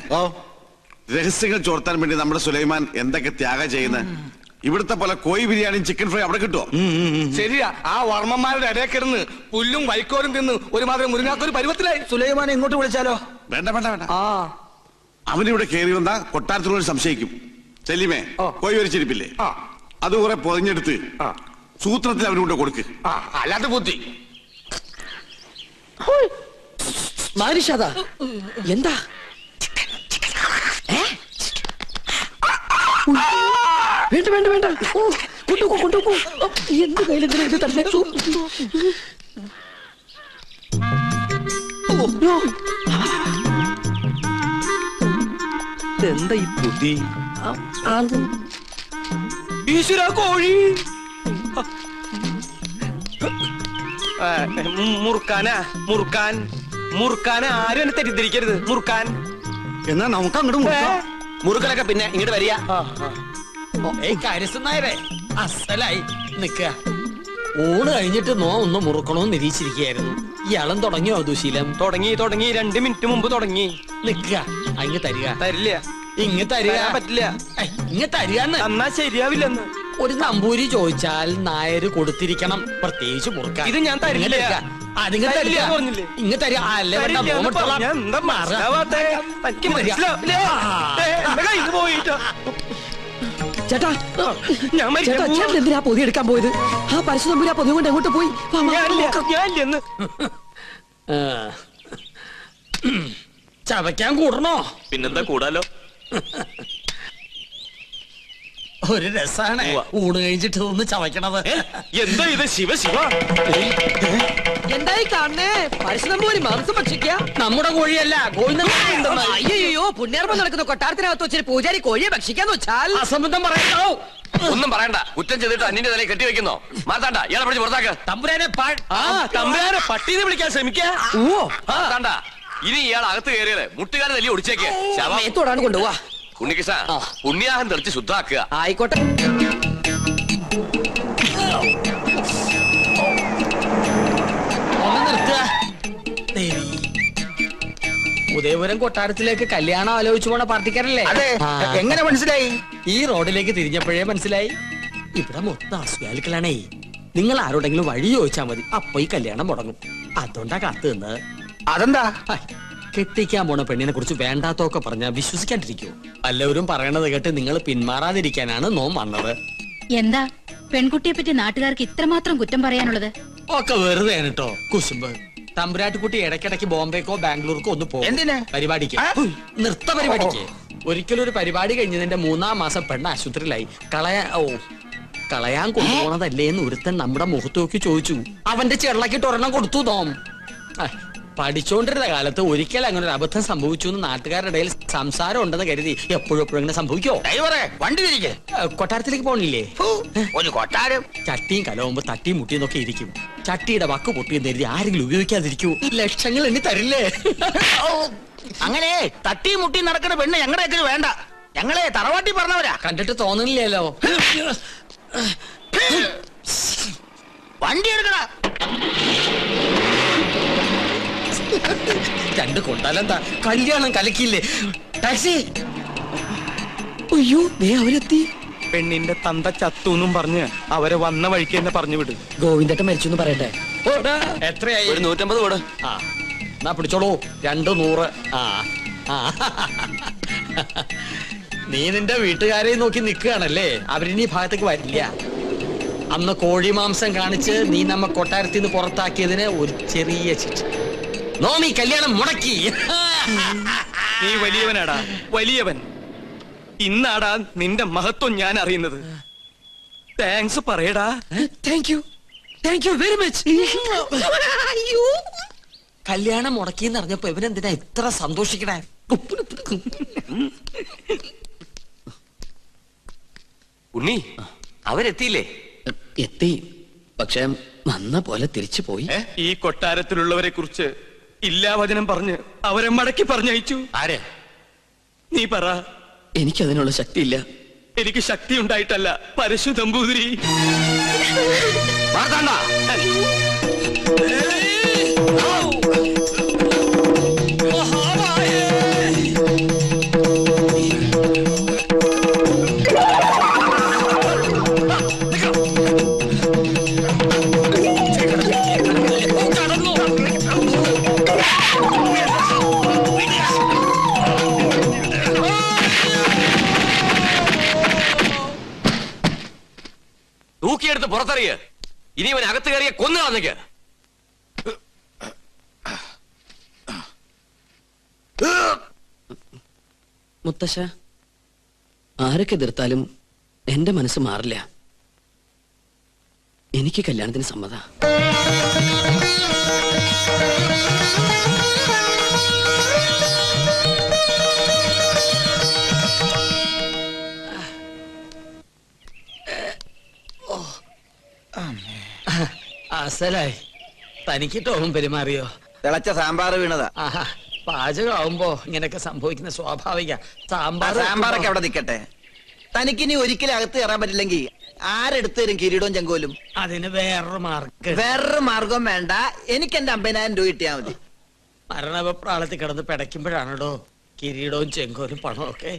രഹസ്യങ്ങൾ ചോർത്താൻ വേണ്ടി നമ്മുടെ സുലൈമാൻ എന്തൊക്കെ ത്യാഗം ചെയ്യുന്നത്. ഇവിടുത്തെ പോലെ കോഴി ബിരിയാണിയും ചിക്കൻ ഫ്രൈ അവിടെ കിട്ടുമോ? ശരിയാ. ആ വർമ്മന്മാരുടെ ഇടയിൽ കിടന്ന് പുല്ലും വൈക്കോലും തിന്ന് ഒരുമാതിരി മുരുങ്ങാത്തൊരു പരുവത്തിലായി. സുലൈമാനെ ഇങ്ങോട്ട് വിളിച്ചാലോ? വേണ്ട വേണ്ട വേണ്ട. അവനിവിടെ കയറി വന്നാ കൊട്ടാരത്തിനോട് സംശയിക്കും. ചെല്ലിമേ, കോഴി വരച്ചിരിപ്പില്ലേ, അത് കുറെ പൊതിഞ്ഞെടുത്ത് സൂത്രത്തിൽ അവനുകൊണ്ട് കൊടുക്ക്. അല്ലാതെ ബുദ്ധി. മാരിഷാദാ, എന്താ? വേണ്ട വേണ്ട വേണ്ട, കൊണ്ടുപോ കൊണ്ടുപോ. എന്ത് കയ്യിലെന്തിനാ ഇത് തന്നെ? എന്താ ഈ ബുദ്ധി? ഈശ്വര, കോഴി മുറുക്കാനാ. മുറുക്കാൻ മുറുക്കാൻ ആരും എന്നെ തെറ്റിദ്ധരിക്കരുത്. മുറുക്കാൻ എന്നാ നമുക്ക് അങ്ങോട്ട് മുറുക്കലൊക്കെ പിന്നെ ഇങ്ങോട്ട് വരിക. കാര്യസ്ഥനായരെ അസലായി നിക്ക. ഊണ് കഴിഞ്ഞിട്ട് ഒന്ന് മുറുക്കണോന്ന് നിരീക്ഷിച്ചിരിക്കുകയായിരുന്നു. ഇയാളും തുടങ്ങിയോ ദുശീലം? തുടങ്ങി 2 മിനിറ്റ് മുമ്പ് തുടങ്ങി. നിക്ക, അങ്ങ് തരിക. തരില്ല. ഇങ്ങ് തരിക. പറ്റില്ല. ഇങ്ങ് തരികന്ന് എന്നാ ശരിയാവില്ലെന്ന്. ഒരു നമ്പൂരി ചോദിച്ചാൽ നായര് കൊടുത്തിരിക്കണം, പ്രത്യേകിച്ച് മുറുക്കാൻ. ഇത് ഞാൻ തരില്ല. അതിങ്ങ് തരില്ല. ഇങ്ങ് തരിക. അല്ലേ ചേട്ടാ, ചേട്ടൻ എന്തിനാ പൊതി എടുക്കാൻ പോയത്? ആ പരശുതമ്പുരി ആ പൊതി കൊണ്ട് എങ്ങോട്ട് പോയി? ചവയ്ക്കാൻ കൂടണോ? പിന്നെന്താ കൂടാലോ. ഒരു രസാണ് ഊണ് കഴിഞ്ഞിട്ട് ഒന്ന് ചവയ്ക്കണത്. എന്താ ഇത്? ശിവ ശിവ, എന്തായി കാണണേ? പരശുതമ്പൂരി മാംസം ഭക്ഷിക്കുക. നമ്മുടെ കോഴിയല്ല, അയ്യോ പുണ്യാർമ്മം നടക്കുന്ന കൊട്ടാരത്തിനകത്ത് വെച്ചിട്ട് പൂജാരി കോഴിയെ ഭക്ഷിക്കാന്ന് വെച്ചാൽ അസംബന്ധം പറയണോ? ഒന്നും പറയണ്ട. കുറ്റം ചെയ്തിട്ട് അന്യന്റെ തലയിൽ കെട്ടിവെക്കുന്നോ? മാതാണ്ട, ഇയാളെ പിടിച്ച് പുറത്താക്ക്. തമ്പുരാനെ പട്ടീന്ന് വിളിക്കാൻ ശ്രമിക്കാ. ഇനി ഇയാൾ അകത്ത് കയറിയത് മുട്ടുകാരെ തല്ലി ഒടിച്ചേക്ക്. ശവത്തോടാണ് കൊണ്ടുപോവാ. ഉണ്ണികൃഷ്ണ, പുണ്യാഹം തെളിച്ച് ശുദ്ധാക്കുക. ആയിക്കോട്ടെ. ഉദയപുരം കൊട്ടാരത്തിലേക്ക് കല്യാണം ആലോചിച്ചു പോണ പാർട്ടിക്കാരല്ലേ? എങ്ങനെ മനസ്സിലായി? ഈ റോഡിലേക്ക് തിരിഞ്ഞപ്പോഴേ മനസ്സിലായി. ഇവിടെ മൊത്തം അസ്വാലിക്കളാണേ. നിങ്ങൾ ആരോടെങ്കിലും വഴി ചോദിച്ചാൽ മതി, അപ്പൊ ഈ കല്യാണം മുടങ്ങും. അതുകൊണ്ടാ കാത്തു നിന്ന്. അതെന്താ? കെട്ടിക്കാൻ പോണ പെണ്ണിനെ കുറിച്ച് വേണ്ടാത്തൊക്കെ പറഞ്ഞാൽ വിശ്വസിക്കാണ്ടിരിക്കൂ. എല്ലാവരും പറയണത് കേട്ട് നിങ്ങൾ പിന്മാറാതിരിക്കാനാണ് നോം വന്നത്. എന്താ പെൺകുട്ടിയെ പറ്റി നാട്ടുകാർക്ക് ഇത്രമാത്രം കുറ്റം പറയാനുള്ളത്? ഒക്കെ വെറുതെ കേട്ടോ കുശുമ്പ്. തമ്പുരാട്ടിക്കുട്ടി ഇടയ്ക്കിടയ്ക്ക് ബോംബെക്കോ ബാംഗ്ലൂർക്കോ ഒന്ന് പോകും. എന്തിനാ? പരിപാടിക്ക്, നൃത്ത പരിപാടിക്ക്. ഒരിക്കലും ഒരു പരിപാടി കഴിഞ്ഞതിന്റെ 3-ാം മാസം പെണ്ണ് ആശുപത്രിയിലായി. കളയാൻ കൊണ്ടുപോണതല്ലേ എന്ന് ഒരുത്തൻ നമ്മുടെ മുഖത്ത് നോക്കി ചോദിച്ചു. അവന്റെ ചെള്ളക്കിട്ട് ഒരെണ്ണം കൊടുത്തു തോം. പഠിച്ചോണ്ടിരുന്ന കാലത്ത് ഒരിക്കൽ അങ്ങനെ ഒരു അബദ്ധം സംഭവിച്ചു എന്ന് നാട്ടുകാരുടെ ഇടയിൽ സംസാരം ഉണ്ടെന്ന് കരുതി എപ്പോഴും ഇങ്ങനെ സംഭവിക്കോ? വണ്ടി തിരികെ കൊട്ടാരത്തിലേക്ക് പോണില്ലേ? ഒരു കൊട്ടാരം ചട്ടിയും കലവുമ്പോ തട്ടിയും മുട്ടിയെന്നൊക്കെ ഇരിക്കും. ചട്ടിയുടെ വക്ക് പൊട്ടിയെന്ന് കരുതി ആരെങ്കിലും ഉപയോഗിക്കാതിരിക്കൂ. ലക്ഷങ്ങൾ എണ്ണി തരില്ലേ? അങ്ങനെ തട്ടിയും മുട്ടിയും നടക്കുന്ന പെണ്ണ് ഞങ്ങളുടെ വേണ്ട. ഞങ്ങളെ തറവാട്ടി പറഞ്ഞവരാ. കണ്ടിട്ട് തോന്നുന്നില്ലല്ലോ. വണ്ടി എടുക്കണ. രണ്ട് കൊണ്ടാലെന്താ, കല്യാണം കലക്കില്ലേ? ടാക്സി. അയ്യോ ദേ അവരെത്തി. പെണ്ണിന്റെ തന്ത ചത്തൂന്നും പറഞ്ഞ് അവരെ വന്ന വഴിക്ക് തന്നെ പറഞ്ഞു വിട്. ഗോവിന്ദേട്ടൻ മരിച്ചു പറയട്ടെ. എത്രയായി? ഒരു 150 കൂടെ. ആ എന്നാ പിടിച്ചോളൂ 200. ആ നീ നിന്റെ വീട്ടുകാരെ നോക്കി നിൽക്കുകയാണല്ലേ. അവരിനി ഭാഗത്തേക്ക് വരില്ല. അന്ന് കോഴി മാംസം കാണിച്ച് നീ നമ്മ കൊട്ടാരത്തിൽ നിന്ന് പുറത്താക്കിയതിന് ഒരു ചെറിയ ശിക്ഷ. നോമി കല്യാണം മുടക്കി. നീ വലിയവനാടാ, വലിയവൻ. ഇന്നാടാ നിന്റെ മഹത്വം ഞാൻ അറിയുന്നത്. താങ്ക്സ് പറയടാ. Thank you very much. കല്യാണം മുടക്കിയെന്ന് അറിഞ്ഞപ്പോ ഇവനെന്തിനാ ഇത്ര സന്തോഷിക്കണേ? ഉണ്ണി അവരെത്തിയില്ലേ? എത്തി, പക്ഷെ വന്ന പോലെ തിരിച്ചു പോയി. ഈ കൊട്ടാരത്തിലുള്ളവരെ കുറിച്ച് ഇല്ലാവചനം പറഞ്ഞ് അവരെ മടക്കി പറഞ്ഞയച്ചു. ആരെ? നീ പറ. എനിക്കതിനുള്ള ശക്തിയില്ല. എനിക്ക് ശക്തി ഉണ്ടായിട്ടല്ല, പരശു നമ്പൂതിരി. തൂക്കിയെടുത്ത് പുറത്തറിയ. ഇനി ഇവൻ അകത്ത് കയറിയ കൊന്നു കളഞ്ഞേക്ക്. മുത്തശ്ശ, ആരൊക്കെ എതിർത്താലും എന്റെ മനസ്സ് മാറില്ല. എനിക്ക് കല്യാണത്തിന് സമ്മത. അസലായി. തനിക്ക് ടോമും പെരുമാറിയോ? തിളച്ച സാമ്പാർ വീണതാ. പാചകമാവുമ്പോ ഇങ്ങനെയൊക്കെ സംഭവിക്കുന്ന സ്വാഭാവിക. സാമ്പാറൊക്കെ അവിടെ നിൽക്കട്ടെ. തനിക്കിനി ഒരിക്കലും അകത്ത് കയറാൻ പറ്റില്ലെങ്കിൽ ആരെടുത്ത് തരും കിരീടവും ചെങ്കോലും? അതിന് വേറൊരു മാർഗം വേണ്ട. എനിക്ക് എന്റെ 50,000 രൂപ കിട്ടിയാ മതി. മരണപ്രാളത്തിൽ കിടന്ന് പിടയ്ക്കുമ്പോഴാണോ കിരീടവും ചെങ്കോലും പണമൊക്കെ?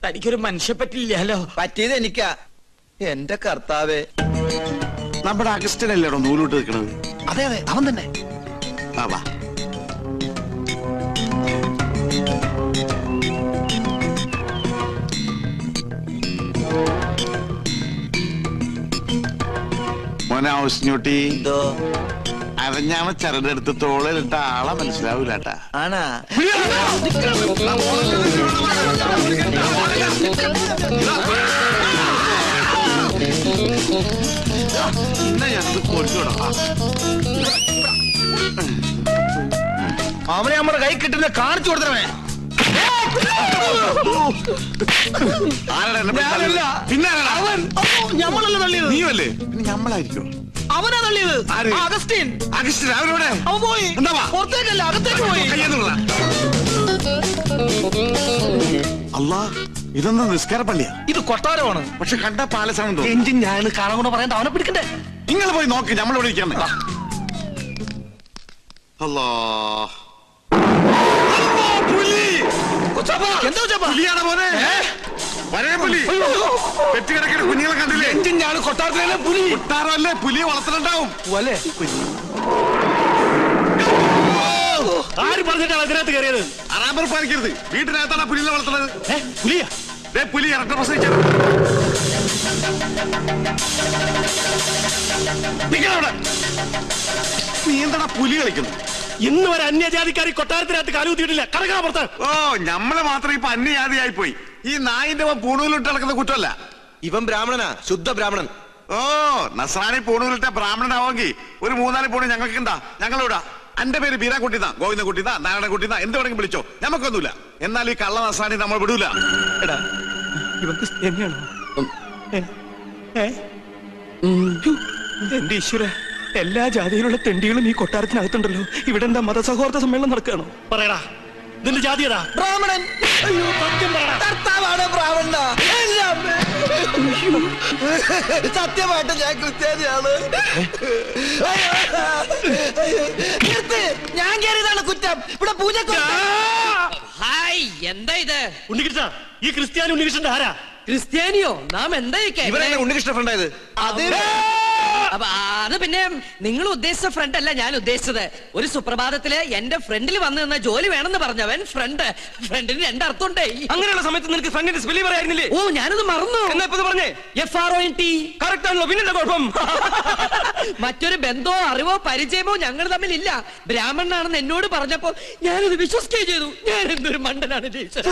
തനിക്കൊരു മനുഷ്യ പറ്റില്ലല്ലോ. പറ്റിയത് എനിക്കാ. എന്റെ കർത്താവേ. നമ്മുടെ അഗസ്റ്റനല്ലേടോ നൂലോട്ട് നിൽക്കണത്? അതെ അതെ, അവൻ തന്നെ. വാ മോനാവശ്യോട്ടി അരഞ്ഞാമ ചരടെടുത്ത് തോളിലിട്ട ആളെ മനസ്സിലാവൂലട്ടാ. ആണാ? അവനെ നമ്മുടെ കൈ കിട്ടുന്ന കാണിച്ചു കൊടുത്തവേ. പിന്നെ ഞമ്മളല്ല തള്ളിയത്. നീയല്ലേ? പിന്നെ ഞമ്മളായിരിക്കും. അവനാ തള്ളിയത്. അഗസ്റ്റിൻ. അഗസ്റ്റിൻ അവരോടെ അവൻ പോയി. പുറത്തേക്കല്ല, അകത്തേക്ക് പോയി. അല്ലാ, ഇതൊന്നും നിസ്കാര പള്ളിയാ. ഇത് കൊട്ടാരമാണ്. പക്ഷെ കണ്ട പാലസാണെന്തോ. എഞ്ചിൻ ഞാൻ കാണാൻ കൊണ്ട് പറയണ്ട. അവനെ പിടിക്കണ്ടേ? നിങ്ങൾ പോയി നോക്ക്, നമ്മളിവിടെ ഇരിക്കണേ. അല്ലാ, പുലിയാണ് മോനെ. വരേ പുലി. പെറ്റുകിടക്കുന്ന കുഞ്ഞുങ്ങളെ കണ്ടില്ലേ? എഞ്ചിൻ ഞാൻ കൊട്ടാരത്തിലെ പുലി. കൊട്ടാരമല്ലേ, പുലിയെ വളർത്തുന്നുണ്ടാവും. ആര് പറഞ്ഞിട്ടാണ് അതിനകത്ത് കയറിയത്? അറാമ്പർ പാലിക്കരുത്. വീട്ടിനകത്താണ് പുലിയെ വളർത്തുന്നത്. പുലിയാ? പുലി ഇരട്ട പ്രസവിച്ചത്. നീ എന്താ പുലി കളിക്കുന്നു? ഇന്ന് വരെ അന്യജാതിക്കാരി കൊട്ടാരത്തിനകത്ത് കാലുകുത്തിയിട്ടില്ല. കടക്കണ പുറത്ത്. ഓ, നമ്മള് മാത്രം ഇപ്പൊ അന്യജാതിയായി പോയി. ഈ നായിന്റെ പൂണൂലിട്ട് നടക്കുന്ന കുറ്റമല്ല. ഇവൻ ബ്രാഹ്മണനാ, ശുദ്ധ ബ്രാഹ്മണൻ. ഓ, നസ്രാണി പൂണൂലിട്ട ബ്രാഹ്മണനാവെങ്കിൽ ഒരു 3-4 പൂണ് ഞങ്ങൾക്ക് എന്താ? ഞങ്ങളിവിടാ. എന്റെ പേര് ബീരാക്കുട്ടിന്നാ, ഗോവിന്ദൻകുട്ടിന്നാ, നാരായണൻകുട്ടിന്നാ, എന്ത് വേണമെങ്കിൽ വിളിച്ചോ. നമുക്കൊന്നുമില്ല. എന്നാൽ ഈ കള്ള നസ്രാണി നമ്മൾ വിടൂല. എടാ, ഇവൻ ക്രിസ്ത്യാനിയാണോ? എന്റെ ഈശ്വര, എല്ലാ ജാതിയിലുള്ള തെണ്ടികളും ഈ കൊട്ടാരത്തിനകത്തുണ്ടല്ലോ. ഇവിടെ എന്താ മതസൗഹാർദ്ദ സമ്മേളനം നടക്കുകയാണോ? പറയടാ, നിന്റെ ജാതി ഏതാ? ബ്രാഹ്മണൻ. അയ്യോ, സത്യം പറയടാ. കർത്താവാണ് ബ്രാഹ്മണ. സത്യമായിട്ട് ഞാൻ ക്രിസ്ത്യാനിയാണ്. ഞാൻ കയറിയതാണ് കുറ്റം. ഇവിടെ പൂജ. ഹായ്, എന്താ ഇത്? ഉണ്ണികൃഷ്ണ, ഈ ക്രിസ്ത്യാനി ഉണ്ണികൃഷ്ണന്റെ ആരാ? ക്രിസ്ത്യാനിയോ? നാം എന്താ ഇവരെന്നെ ഉണ്ണികൃഷ്ണ ഫ്രണ്ട് ആയത്? അത് പിന്നെ നിങ്ങൾ ഉദ്ദേശിച്ച ഫ്രണ്ട് അല്ല ഞാൻ ഉദ്ദേശിച്ചത്. ഒരു സുപ്രഭാതത്തില് എന്റെ ഫ്രണ്ടിൽ വന്നു നിന്ന ജോലി വേണമെന്ന് പറഞ്ഞവൻ ഫ്രണ്ട്. ഫ്രണ്ടിന് രണ്ടർത്ഥമുണ്ടേ. അങ്ങനെയുള്ള സമയത്ത് നിനക്ക് ഫ്രണ്ടിന്റെ സ്പെല്ലിംഗ് പറയായിരുന്നില്ലേ? ഓ, ഞാനത് മറന്നു. എന്നാ ഇപ്പൊ പറഞ്ഞേ? FRONT. കറക്റ്റ് ആണല്ലോ, പിന്നെന്താ കുഴപ്പം? മറ്റൊരു ബന്ധമോ അറിവോ പരിചയമോ ഞങ്ങൾ തമ്മിലില്ല. ബ്രാഹ്മണനാണെന്ന് എന്നോട് പറഞ്ഞപ്പോ ഞാനത് വിശ്വസിക്കുകയും ചെയ്തു. ഞാൻ എന്തൊരു മണ്ടനാണ് ജയിച്ചത്.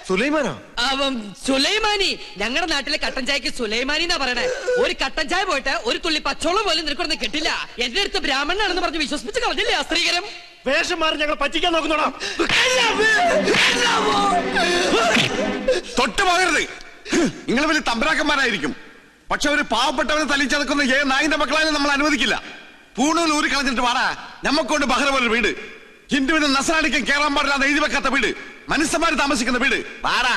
സുലൈമാനോ? സുലൈമാനി. ഞങ്ങളുടെ നാട്ടിലെ കട്ടൻ ചായക്ക് സുലൈമാനി എന്നാ പറയണേ. ഒരു കട്ടൻ ചായ പോയിട്ട് ഒരു തുള്ളി പച്ചോളം പോലും നിനക്കൊന്നും കിട്ടില്ല. എന്റെ അടുത്ത് ബ്രാഹ്മണനാണെന്ന് പറഞ്ഞ് വിശ്വസിപ്പിച്ച് കളഞ്ഞില്ലേ ആ സ്ത്രീകരം? വേഷം മാറി ഞങ്ങൾ പറ്റിക്കാൻ നോക്കുന്നോടാ. തൊട്ട് പോകരുത്. നിങ്ങൾ വലിയ തമ്പരാക്കന്മാരായിരിക്കും. പക്ഷെ ഒരു പാവപ്പെട്ടവനെ തല്ലിച്ചതക്കുന്ന നായിന്റെ മക്കളായാലും നമ്മൾ അനുവദിക്കില്ല. പൂണൂൽ ഊരി കളഞ്ഞിട്ട് വാടാ. ഞമ്മക്കൊണ്ട് ബഹ്റ പോലെ വീട്, ഹിന്ദുവിന് നസ്രാണിക്കും കേറാൻ പാടില്ലാതെ എഴുതി വെക്കാത്ത വീട്, മനുഷ്യന്മാര് താമസിക്കുന്ന വീട്. വാടാ.